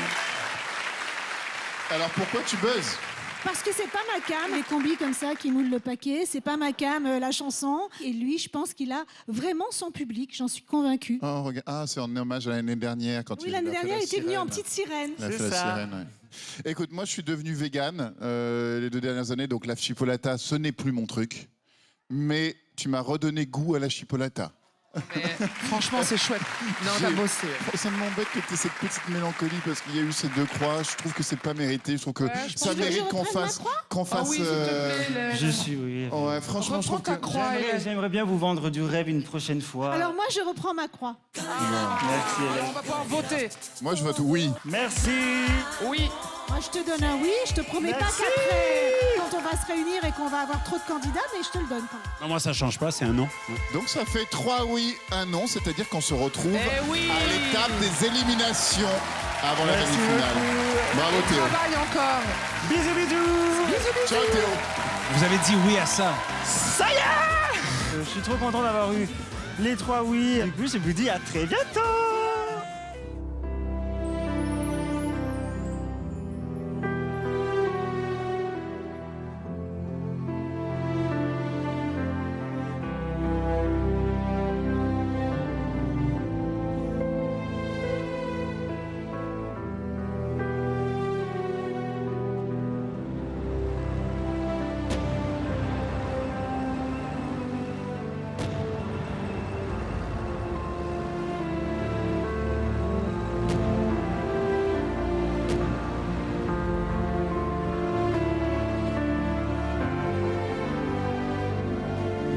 Alors, pourquoi tu buzzes? Parce que c'est pas ma cam, les combis comme ça qui moulent le paquet. C'est pas ma cam, la chanson. Et lui, je pense qu'il a vraiment son public. J'en suis convaincue. Oh, regarde. Ah, c'est en hommage à l'année dernière quand Oui, il l'année a fait dernière, la il était venu en sirène. petite sirène. Il a fait C'est la ça. sirène, ouais. Écoute, moi, je suis devenu vegan les 2 dernières années, donc la chipolata, ce n'est plus mon truc. Mais tu m'as redonné goût à la chipolata. Mais franchement, c'est chouette. Non, t'as bossé. Ça m'embête que tu aies cette petite mélancolie parce qu'il y a eu ces 2 croix. Je trouve que c'est pas mérité. Je trouve que je ça pense que mérite je qu'on reprenne ma fasse. croix Qu'on fasse. oui, s'il te plaît, Je suis, oui. Ouais, franchement, je Reprends trouve ta que. croix, Hélène. J'aimerais bien vous vendre du rêve une prochaine fois. Alors moi, je reprends ma croix. Merci Alors, Hélène. on va pouvoir voter. Moi, je vote oui. Merci. Oui. Moi, je te donne un oui. Je te promets pas Merci. qu'après, quand on va se réunir et qu'on va avoir trop de candidats, mais je te le donne quand même. Non, moi, ça change pas, c'est un non. Donc, ça fait 3 oui, 1 non. C'est-à-dire qu'on se retrouve Eh oui. à l'étape des éliminations avant la demi-finale. Bravo Théo. Travaille encore. Bisous, bisous. Bisous, bisous. Ciao Théo. Vous avez dit oui à ça. Ça y est. Je suis trop content d'avoir eu les 3 oui. Du coup, je vous dis à très bientôt.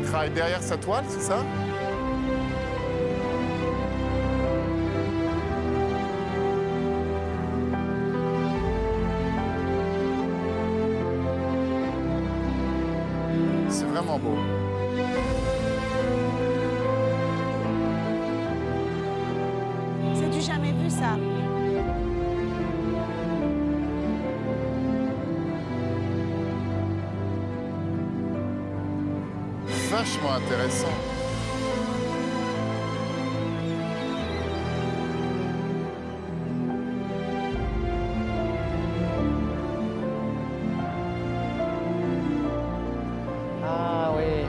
Il travaille derrière sa toile, c'est ça? C'est vraiment beau. C'est du jamais vu, ça. Vachement intéressant. Ah oui.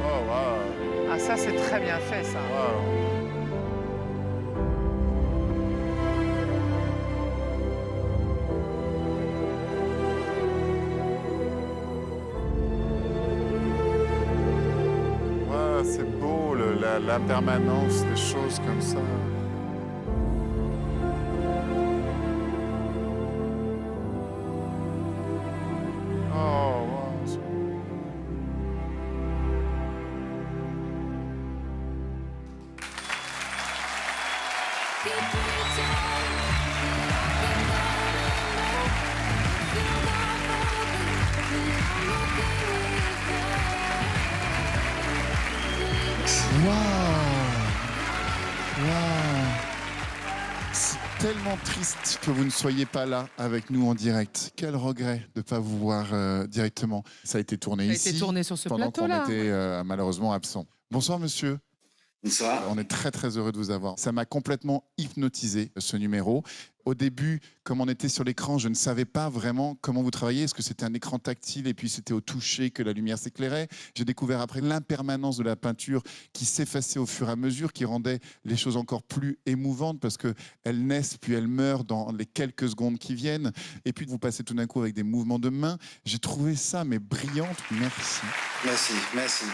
Oh, waouh. Ah, ça, c'est très bien fait, ça. Waouh. Ouais, c'est beau, la permanence des choses comme ça. Oh, wow. C'est tellement triste que vous ne soyez pas là avec nous en direct. Quel regret de ne pas vous voir directement. Ça a été tourné ici. Ça a été tourné sur ce pendant qu'on plateau-là. était malheureusement absent. Bonsoir monsieur. Bonsoir. On est très très heureux de vous avoir. Ça m'a complètement hypnotisé ce numéro. Au début, comme on était sur l'écran, je ne savais pas vraiment comment vous travailliez. Est-ce que c'était un écran tactile et puis c'était au toucher que la lumière s'éclairait? J'ai découvert après l'impermanence de la peinture qui s'effaçait au fur et à mesure, qui rendait les choses encore plus émouvantes parce qu'elles naissent puis elles meurent dans les quelques secondes qui viennent. Et puis vous passez tout d'un coup avec des mouvements de main. J'ai trouvé ça mais brillante. Merci. Merci, merci.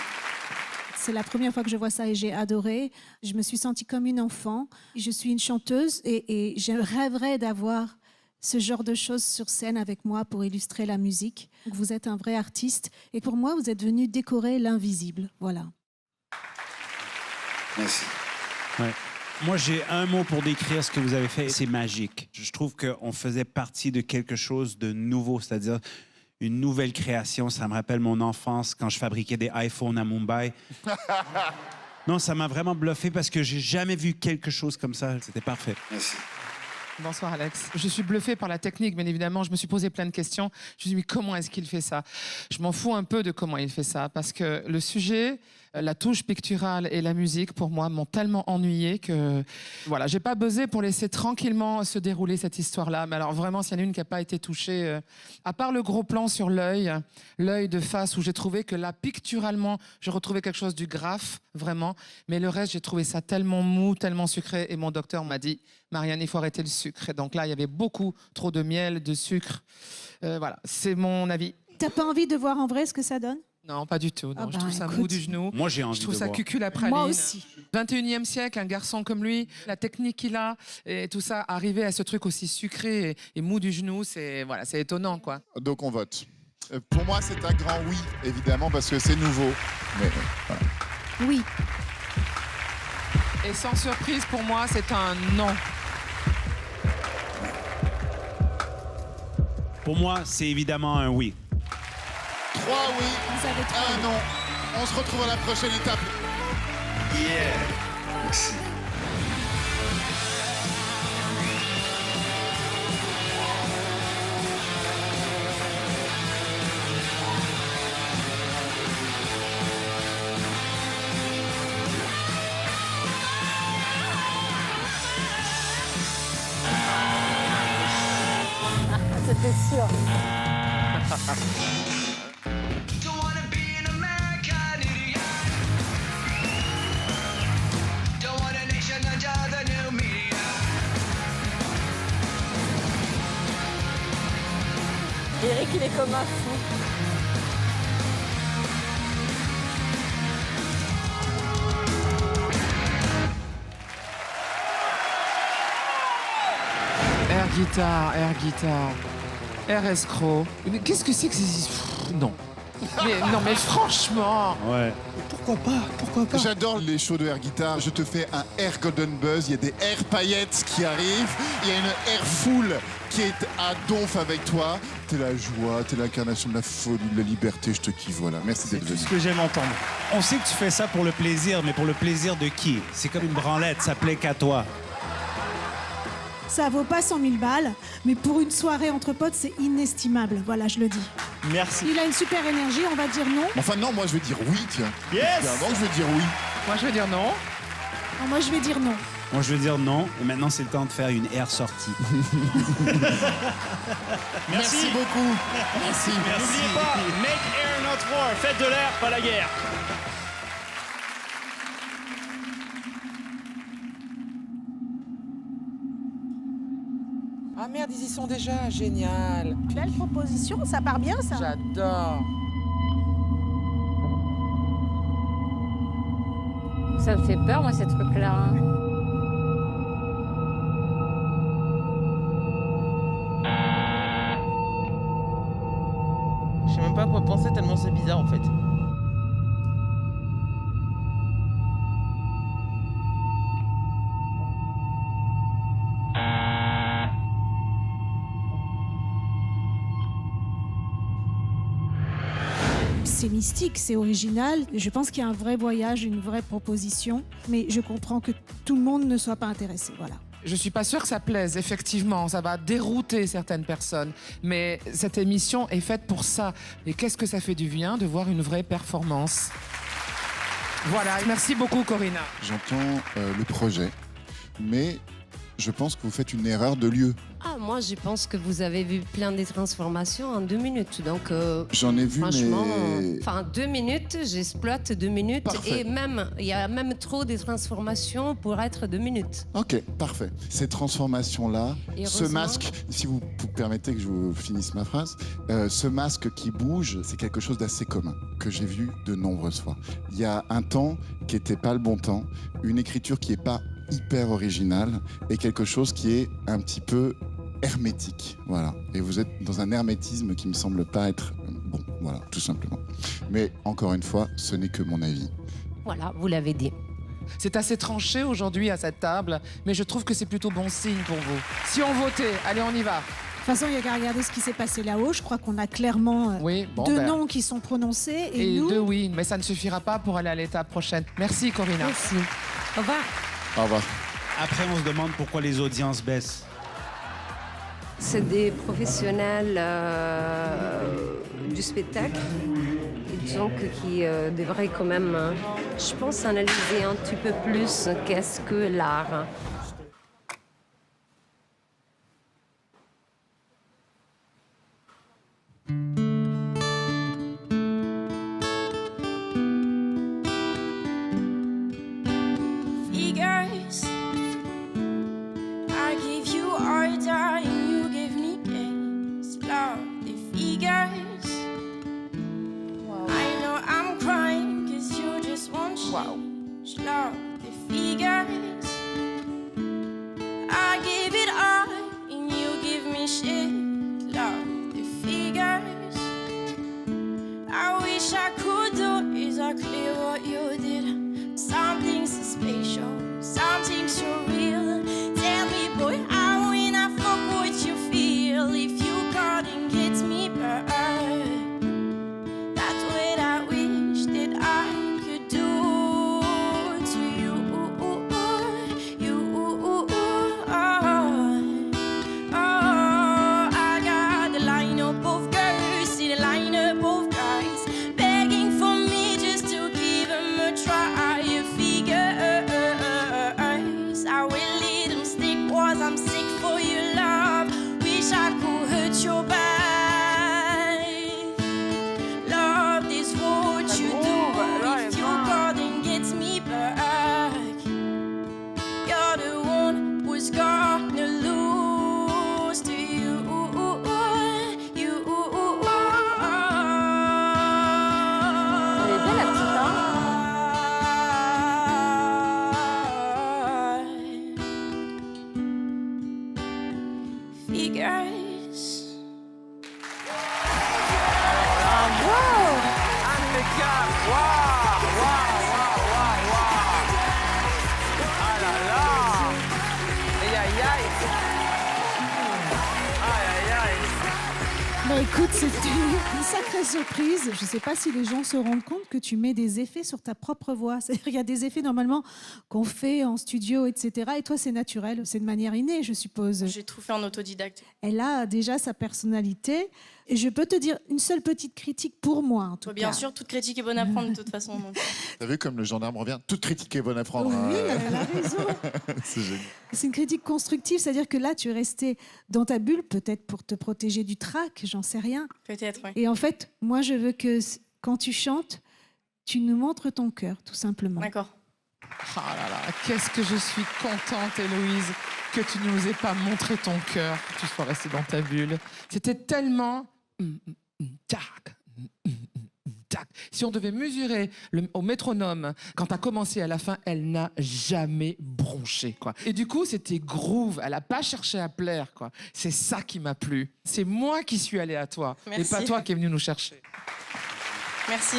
C'est la première fois que je vois ça et j'ai adoré. Je me suis sentie comme une enfant. Je suis une chanteuse et je rêverais d'avoir ce genre de choses sur scène avec moi pour illustrer la musique. Vous êtes un vrai artiste et pour moi, vous êtes venu décorer l'invisible. Voilà. Merci. Ouais. Moi, j'ai un mot pour décrire ce que vous avez fait. C'est magique. Je trouve qu'on faisait partie de quelque chose de nouveau, c'est-à-dire une nouvelle création. Ça me rappelle mon enfance quand je fabriquais des iPhones à Mumbai. Non, ça m'a vraiment bluffé parce que j'ai jamais vu quelque chose comme ça. C'était parfait. Merci. Bonsoir Alex. Je suis bluffée par la technique, bien évidemment. Je me suis posé plein de questions. Je me suis dit, mais comment est-ce qu'il fait ça? Je m'en fous un peu de comment il fait ça, parce que le sujet, la touche picturale et la musique, pour moi, m'ont tellement ennuyée que... Voilà, j'ai pas buzzé pour laisser tranquillement se dérouler cette histoire-là. Mais alors vraiment, s'il y en a une qui n'a pas été touchée, à part le gros plan sur l'œil de face, où j'ai trouvé que là, picturalement, je retrouvais quelque chose du graphe, vraiment. Mais le reste, j'ai trouvé ça tellement mou, tellement sucré. Et mon docteur m'a dit, Marianne, il faut arrêter le sucre. Et donc là, il y avait beaucoup trop de miel, de sucre. Voilà, c'est mon avis. T'as pas envie de voir en vrai ce que ça donne? Non, pas du tout. Non. Ah je bah, trouve ça écoute. mou du genou. Moi, j'ai envie Je trouve de ça voir. cucul la praline. Moi aussi. 21e siècle, un garçon comme lui, la technique qu'il a et tout ça, arriver à ce truc aussi sucré et mou du genou, c'est voilà, c'est étonnant, quoi. Donc on vote. Pour moi, c'est un grand oui, évidemment, parce que c'est nouveau. Mais voilà. Oui. Et sans surprise, pour moi, c'est un non. Pour moi, c'est évidemment un oui. 3 oui, Vous avez trop. 1 non. On se retrouve à la prochaine étape. Yeah. Merci. C'était sûr. Eric, il est comme un fou. Air guitare, air escroc. Mais qu'est-ce que c'est que ces... Pff, non. Non, mais franchement. Ouais. Pourquoi pas? J'adore les shows de air guitar. Je te fais un air golden buzz. Il y a des air paillettes qui arrivent. Il y a une air foule qui est à donf avec toi. T'es la joie, t'es l'incarnation de la folie, de la liberté. Je te kiffe, voilà. Merci d'être venu. Ce que j'aime entendre. On sait que tu fais ça pour le plaisir, mais pour le plaisir de qui? C'est comme une branlette, ça plaît qu'à toi. Ça vaut pas 100 000 balles, mais pour une soirée entre potes, c'est inestimable. Voilà, je le dis. Merci. Il a une super énergie, on va dire non. Enfin, non, moi, je vais dire oui, tiens. Yes. Avant, je vais dire oui. Moi, je vais dire non. Non, moi, je vais dire non. Moi, je veux dire non, et maintenant, c'est le temps de faire une air sortie. Merci beaucoup. Merci. N'oubliez pas, make air not war. Faites de l'air, pas la guerre. Ah merde, ils y sont déjà. Génial. Belle proposition, ça part bien, ça. J'adore. Ça me fait peur, moi, ces trucs-là. Hein. Je sais même pas à quoi penser tellement c'est bizarre en fait. C'est mystique, c'est original. Je pense qu'il y a un vrai voyage, une vraie proposition. Mais je comprends que tout le monde ne soit pas intéressé. Voilà. Je suis pas sûre que ça plaise, effectivement. Ça va dérouter certaines personnes. Mais cette émission est faite pour ça. Et qu'est-ce que ça fait du bien de voir une vraie performance. Voilà, merci beaucoup, Corinna. J'entends le projet, mais je pense que vous faites une erreur de lieu. Ah, moi, je pense que vous avez vu plein de transformations en 2 minutes. Donc, J'en ai vu, franchement, mais... enfin, 2 minutes, j'exploite 2 minutes. Parfait. Et même, il y a même trop de transformations pour être 2 minutes. Ok, parfait. Ces transformations-là, Et ce heureusement- masque, si vous permettez que je vous finisse ma phrase, ce masque qui bouge, c'est quelque chose d'assez commun, que j'ai vu de nombreuses fois. Il y a un temps qui n'était pas le bon temps, une écriture qui n'est pas hyper originale, et quelque chose qui est un petit peu hermétique. Voilà. Et vous êtes dans un hermétisme qui me semble pas être bon. Voilà, tout simplement. Mais encore une fois, ce n'est que mon avis. Voilà, vous l'avez dit. C'est assez tranché aujourd'hui à cette table, mais je trouve que c'est plutôt bon signe pour vous. Si on votait, allez, on y va. De toute façon, il y a qu'à regarder ce qui s'est passé là-haut. Je crois qu'on a clairement Oui, bon, 2 ben, noms qui sont prononcés. Et, et nous, 2 oui, mais ça ne suffira pas pour aller à l'étape prochaine. Merci, Corinna. Merci. Au revoir. Au revoir. Après, on se demande pourquoi les audiences baissent. C'est des professionnels du spectacle, et donc qui devraient quand même, je pense, analyser un petit peu plus qu'est-ce que l'art. Figures, I give you order and you give me gaze. Love the figures. I know spatial, something surreal. Tell me, boy, how when I fuck what you feel? If you couldn't get me back, that's what I wish that I could do to you. I got the lineup of girls, see the lineup of guys, begging for me just to give them a try. Figures, I will let them stick, 'cause I'm sick for your love. Wish I could hurt your back. Love is what you do if you couldn't get me back. You're the one who's gonna lose to you. Elle est belle, la petite, hein? Figures. Impeccable. Waouh, waouh, waouh, waouh, waouh. Ah là là. Aïe, aïe, aïe. Aïe, aïe, aïe. Bah écoute, c'était une sacrée surprise. Je sais pas si les gens se rendent compte que tu mets des effets sur ta propre voix. C'est-à-dire qu'il y a des effets normalement qu'on fait en studio, etc. Et toi, c'est naturel, c'est de manière innée, je suppose. J'ai tout fait en autodidacte. Elle a déjà sa personnalité. Et je peux te dire une seule petite critique pour moi, en tout cas. Bien sûr, toute critique est bonne à prendre de toute façon. Donc. T'as vu comme le gendarme revient? Toute critique est bonne à prendre. hein. Oui, elle a raison. C'est génial. C'est une critique constructive, c'est-à-dire que là, tu es resté dans ta bulle, peut-être pour te protéger du trac, j'en sais rien. Peut-être, oui. Et en fait, moi, je veux que quand tu chantes, tu nous montres ton cœur, tout simplement. D'accord. Ah là là, qu'est-ce que je suis contente, Héloïse, que tu ne nous aies pas montré ton cœur, que tu sois restée dans ta bulle. C'était tellement... tac, tac. Si on devait mesurer au métronome, quand tu as commencé à la fin, elle n'a jamais bronché, quoi. Et du coup, c'était groove. Elle n'a pas cherché à plaire, quoi. C'est ça qui m'a plu. C'est moi qui suis allée à toi, Merci. et pas toi qui es venu nous chercher. Merci.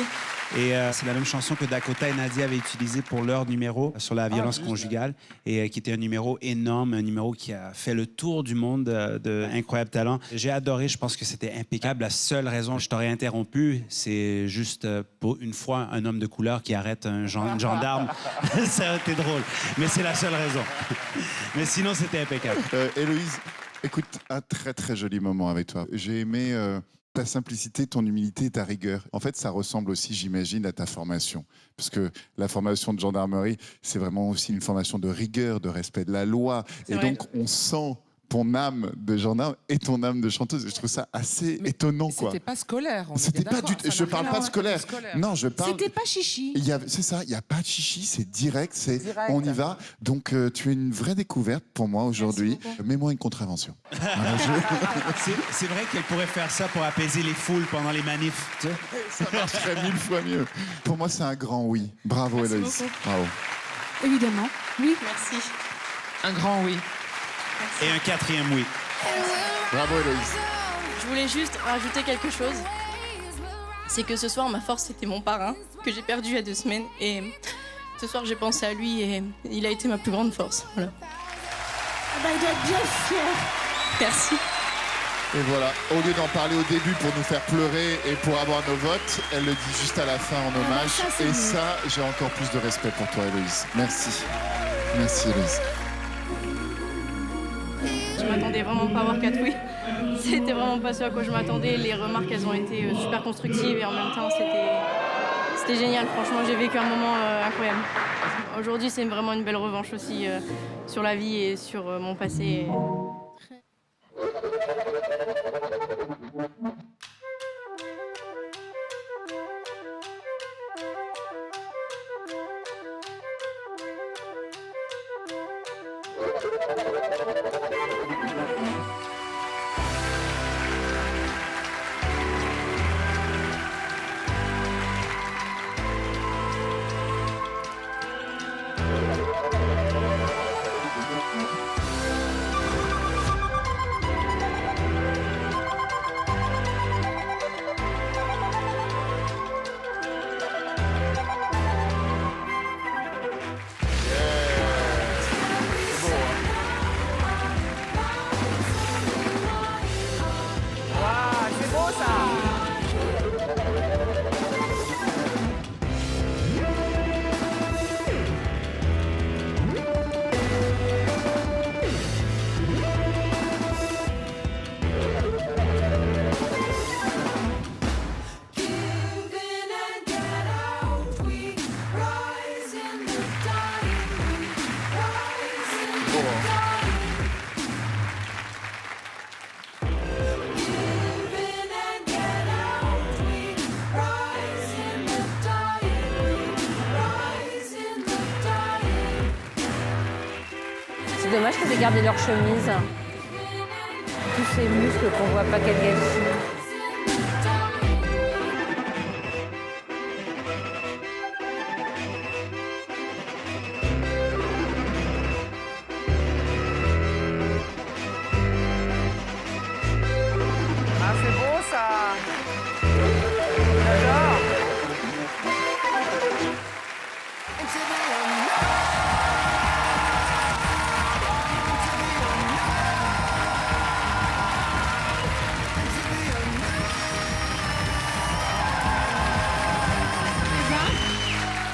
Et c'est la même chanson que Dakota et Nadia avaient utilisée pour leur numéro sur la violence conjugale, et qui était un numéro énorme, un numéro qui a fait le tour du monde de Incroyable Talent. J'ai adoré, je pense que c'était impeccable. La seule raison que je t'aurais interrompu, c'est juste pour une fois un homme de couleur qui arrête un gendarme. Ça aurait été drôle, mais c'est la seule raison. Mais sinon, c'était impeccable. Héloïse, écoute, un très très joli moment avec toi. J'ai aimé ta simplicité, ton humilité et ta rigueur. En fait, ça ressemble aussi, j'imagine, à ta formation. Parce que la formation de gendarmerie, c'est vraiment aussi une formation de rigueur, de respect de la loi. Et vrai. donc, on sent ton âme de gendarme et ton âme de chanteuse. Je trouve ça assez étonnant, quoi. C'était pas scolaire. on est C'était bien pas d'accord, du tout. ça Je n'a parle rien pas à de voir avec scolaire. le Non, je parle. C'était pas chichi. C'est ça, il n'y a pas de chichi, c'est direct, Direct. on y va. Donc, tu es une vraie découverte pour moi aujourd'hui. Mets-moi une contravention. Voilà, C'est vrai qu'elle pourrait faire ça pour apaiser les foules pendant les manifs. Tu sais? ça marcherait 1000 fois mieux. Pour moi, c'est un grand oui. Bravo, Merci Héloïse. beaucoup. Bravo. Évidemment, oui. Merci. Un grand oui. Et un quatrième oui. Bravo, Héloïse. Je voulais juste rajouter quelque chose. C'est que ce soir, ma force, c'était mon parrain, que j'ai perdu il y a 2 semaines. Et ce soir, j'ai pensé à lui et il a été ma plus grande force. Voilà. Ah bah, il doit être bien fier. Merci. Et voilà, au lieu d'en parler au début pour nous faire pleurer et pour avoir nos votes, elle le dit juste à la fin en hommage. ça, c'est Et mieux. ça, j'ai encore plus de respect pour toi, Héloïse. Merci. Merci, Héloïse. Je m'attendais vraiment pas à avoir 4 oui. C'était vraiment pas ce à quoi je m'attendais. Les remarques, elles ont été super constructives et en même temps, c'était génial. Franchement, j'ai vécu un moment incroyable. Aujourd'hui, c'est vraiment une belle revanche aussi sur la vie et sur mon passé. C'est dommage qu'ils aient gardé leur chemise. Tous ces muscles qu'on voit pas, quel gâchis. Ah, c'est beau ça. J'adore.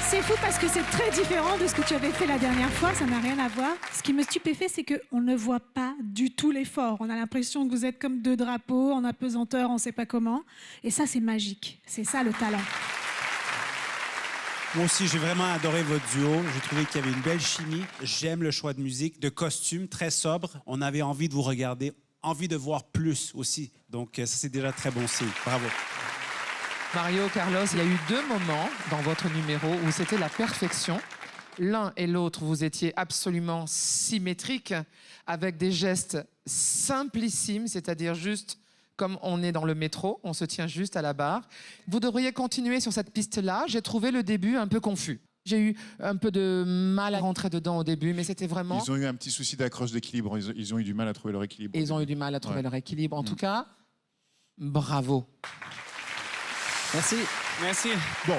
C'est fou parce que c'est très différent de ce que tu avais fait la dernière fois, ça n'a rien à voir. Ce qui me stupéfait, c'est qu'on ne voit pas du tout l'effort. On a l'impression que vous êtes comme deux drapeaux, en apesanteur, on ne sait pas comment. Et ça, c'est magique. C'est ça le talent. Moi aussi, j'ai vraiment adoré votre duo. J'ai trouvé qu'il y avait une belle chimie. J'aime le choix de musique, de costumes très sobre. On avait envie de vous regarder, envie de voir plus aussi. Donc, ça, c'est déjà très bon signe. Bravo. Mario, Carlos, il y a eu 2 moments dans votre numéro où c'était la perfection. L'un et l'autre, vous étiez absolument symétriques, avec des gestes simplissimes, c'est-à-dire juste comme on est dans le métro, on se tient juste à la barre. Vous devriez continuer sur cette piste-là. J'ai trouvé le début un peu confus. J'ai eu un peu de mal à rentrer dedans au début, mais c'était vraiment... Ils ont eu un petit souci d'accroche d'équilibre. Ils ont eu du mal à trouver leur équilibre. Ils ont eu du mal à trouver leur équilibre. En tout cas, bravo. Merci. Merci. Bon,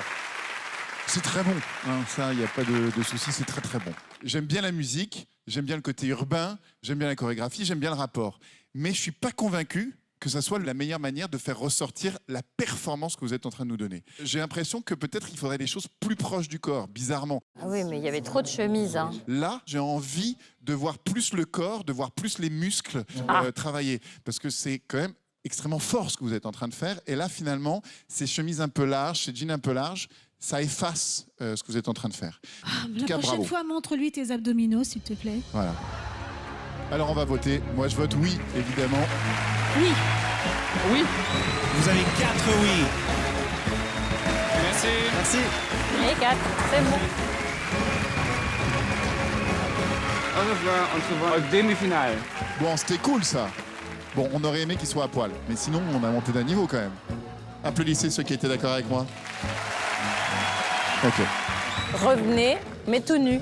c'est très bon. Hein, ça, il n'y a pas de souci, c'est très très bon. J'aime bien la musique, j'aime bien le côté urbain, j'aime bien la chorégraphie, j'aime bien le rapport. Mais je ne suis pas convaincu que ça soit la meilleure manière de faire ressortir la performance que vous êtes en train de nous donner. J'ai l'impression que peut-être il faudrait des choses plus proches du corps, bizarrement. Ah oui, mais il y avait trop de chemises. Hein. Là, j'ai envie de voir plus le corps, de voir plus les muscles travailler. Parce que c'est quand même extrêmement fort ce que vous êtes en train de faire. Et là, finalement, ces chemises un peu larges, ces jeans un peu larges, ça efface ce que vous êtes en train de faire. En tout cas, La prochaine bravo. fois, montre-lui tes abdominaux, s'il te plaît. Voilà. Alors, on va voter. Moi, je vote oui, évidemment. Oui. Oui. Vous avez 4 oui. Merci. Merci. Les 4, c'est bon. Au revoir, on se voit au demi-finale. Bon, c'était cool, ça. Bon, on aurait aimé qu'il soit à poil. Mais sinon, on a monté d'un niveau, quand même. Applaudissez ceux qui étaient d'accord avec moi. OK. Revenez, mais tout nu.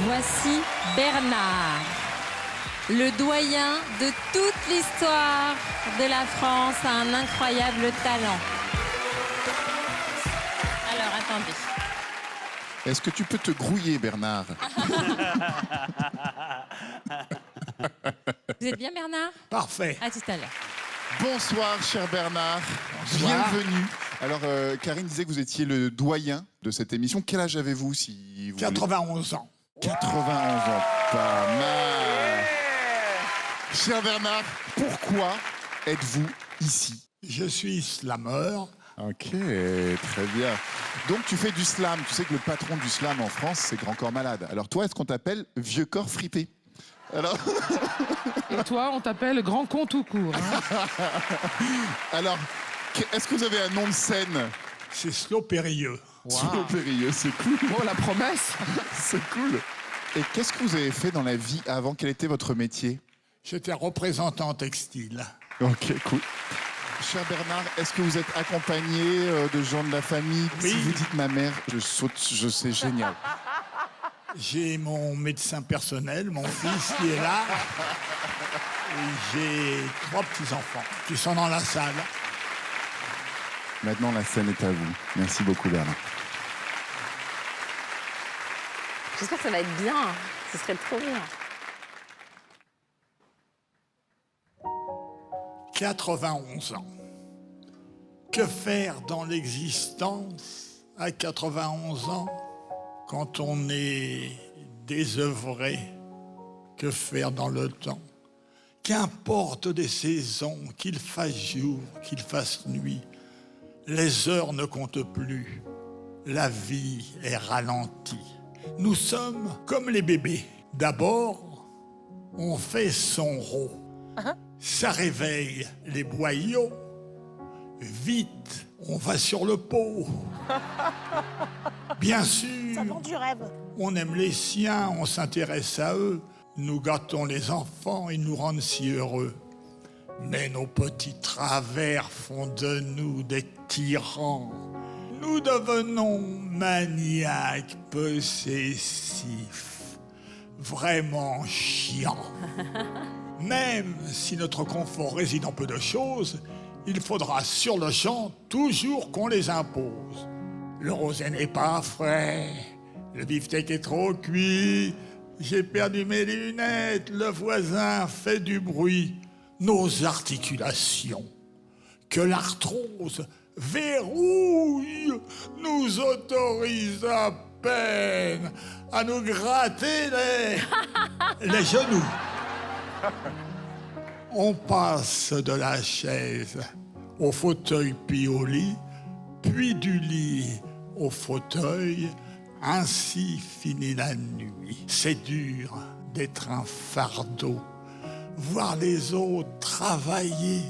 Voici Bernard, le doyen de toute l'histoire de la France, a un incroyable talent. Alors, attendez. Est-ce que tu peux te grouiller, Bernard? Vous êtes bien, Bernard? Parfait. À tout à l'heure. Bonsoir, cher Bernard. Bienvenue. Alors, Karine disait que vous étiez le doyen de cette émission. Quel âge avez-vous, si vous 91 ans. 91 ans. Pas mal. Cher Bernard, pourquoi êtes-vous ici? Je suis slameur. Ok, très bien. Donc, tu fais du slam. Tu sais que le patron du slam en France, c'est Grand Corps Malade. Alors, toi, est-ce qu'on t'appelle Vieux Corps Fripé? Alors... Et toi, on t'appelle Grand Con tout court. Hein. Alors, est-ce que vous avez un nom de scène? C'est Slow Périlleux. Wow. Slow Périlleux, c'est cool. Oh, la promesse. C'est cool. Et qu'est-ce que vous avez fait dans la vie avant? Quel était votre métier? J'étais représentant textile. Ok, cool. Cher Bernard, est-ce que vous êtes accompagné de gens de la famille? Oui. Si vous dites ma mère, je saute, je sais, génial. J'ai mon médecin personnel, mon fils qui est là. Et j'ai 3 petits-enfants qui sont dans la salle. Maintenant, la scène est à vous. Merci beaucoup, Bernard. J'espère que ça va être bien. Ce serait trop bien. 91 ans. Que faire dans l'existence à 91 ans quand on est désœuvré? Que faire dans le temps? Qu'importe des saisons, qu'il fasse jour, qu'il fasse nuit, les heures ne comptent plus, la vie est ralentie. Nous sommes comme les bébés. D'abord, on fait son rot. Ça réveille les boyaux. Vite, on va sur le pot. Bien sûr, Ça vend du rêve. on aime les siens, on s'intéresse à eux. Nous gâtons les enfants, ils nous rendent si heureux. Mais nos petits travers font de nous des tyrans. Nous devenons maniaques, possessifs, vraiment chiants. Même si notre confort réside en peu de choses, il faudra sur le champ toujours qu'on les impose. Le rosé n'est pas frais, le beefsteak est trop cuit, j'ai perdu mes lunettes, le voisin fait du bruit. Nos articulations, que l'arthrose verrouille, nous autorise à peine à nous gratter les genoux. On passe de la chaise au fauteuil puis au lit, puis du lit au fauteuil, ainsi finit la nuit. C'est dur d'être un fardeau, voir les autres travailler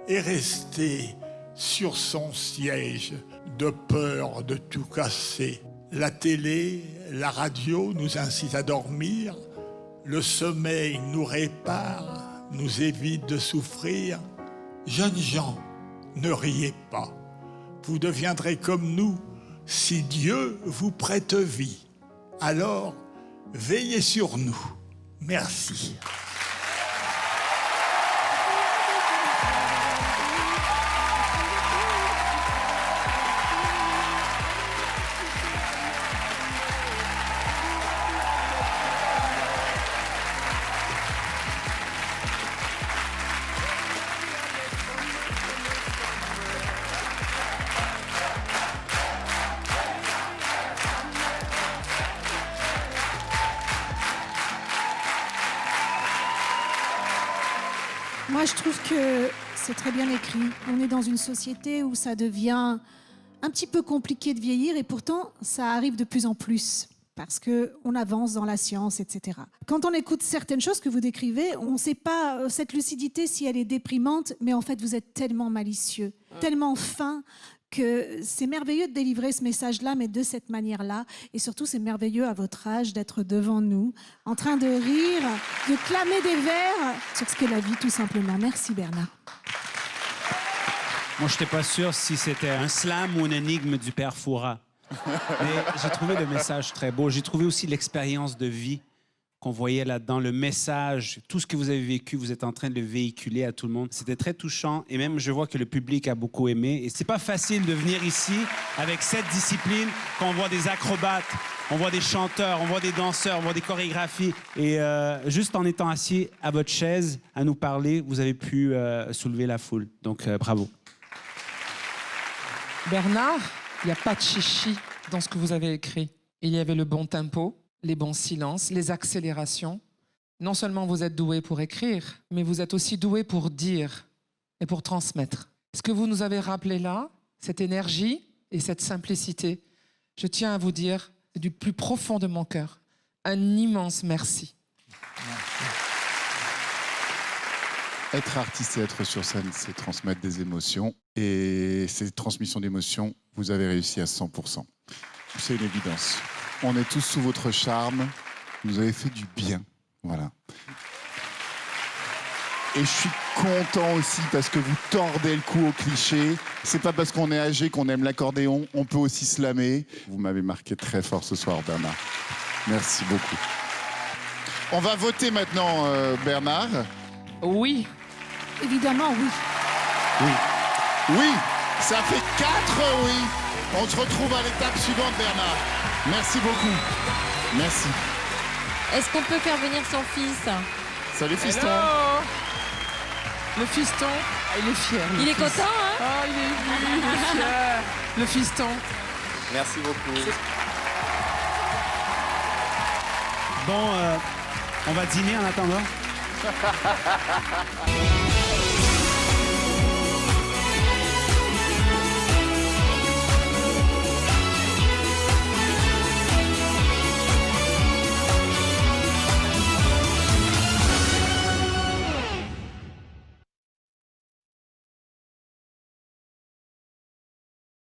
et rester sur son siège de peur de tout casser. La télé, la radio nous incitent à dormir, le sommeil nous répare, nous évite de souffrir. Jeunes gens, ne riez pas, vous deviendrez comme nous si Dieu vous prête vie. Alors, veillez sur nous. Merci. Moi, je trouve que c'est très bien écrit. On est dans une société où ça devient un petit peu compliqué de vieillir et pourtant, ça arrive de plus en plus parce qu'on avance dans la science, etc. Quand on écoute certaines choses que vous décrivez, on ne sait pas cette lucidité si elle est déprimante, mais en fait, vous êtes tellement malicieux, tellement fin que c'est merveilleux de délivrer ce message-là, mais de cette manière-là. Et surtout, c'est merveilleux à votre âge d'être devant nous, en train de rire, de clamer des vers sur ce qu'est la vie, tout simplement. Merci Bernard. Moi, je n'étais pas sûr si c'était un slam ou une énigme du père Fouras. Mais j'ai trouvé le message très beau. J'ai trouvé aussi l'expérience de vie qu'on voyait là-dedans, le message, tout ce que vous avez vécu, vous êtes en train de le véhiculer à tout le monde. C'était très touchant et même je vois que le public a beaucoup aimé. Et c'est pas facile de venir ici avec cette discipline quand on voit des acrobates, on voit des chanteurs, on voit des danseurs, on voit des chorégraphies. Et juste en étant assis à votre chaise, à nous parler, vous avez pu soulever la foule. Donc bravo. Bernard, il n'y a pas de chichi dans ce que vous avez écrit. Il y avait le bon tempo, les bons silences, les accélérations. Non seulement vous êtes doué pour écrire, mais vous êtes aussi doué pour dire et pour transmettre. Ce que vous nous avez rappelé là, cette énergie et cette simplicité, je tiens à vous dire, du plus profond de mon cœur, un immense merci. Être artiste et être sur scène, c'est transmettre des émotions. Et ces transmissions d'émotions, vous avez réussi à 100%. C'est une évidence. On est tous sous votre charme. Vous avez fait du bien. Voilà. Et je suis content aussi parce que vous tordez le cou au cliché. C'est pas parce qu'on est âgé qu'on aime l'accordéon. On peut aussi slammer. Vous m'avez marqué très fort ce soir, Bernard. Merci beaucoup. On va voter maintenant, Bernard. Oui. Évidemment, oui. Oui. Oui. Ça fait 4 oui. On se retrouve à l'étape suivante, Bernard. Merci beaucoup. Merci. Est-ce qu'on peut faire venir son fils? Salut, fiston. Hello. Le fiston, il est fier. Il est content, hein? Oh, il est fier. Le fiston. Merci beaucoup. Bon, on va dîner en attendant.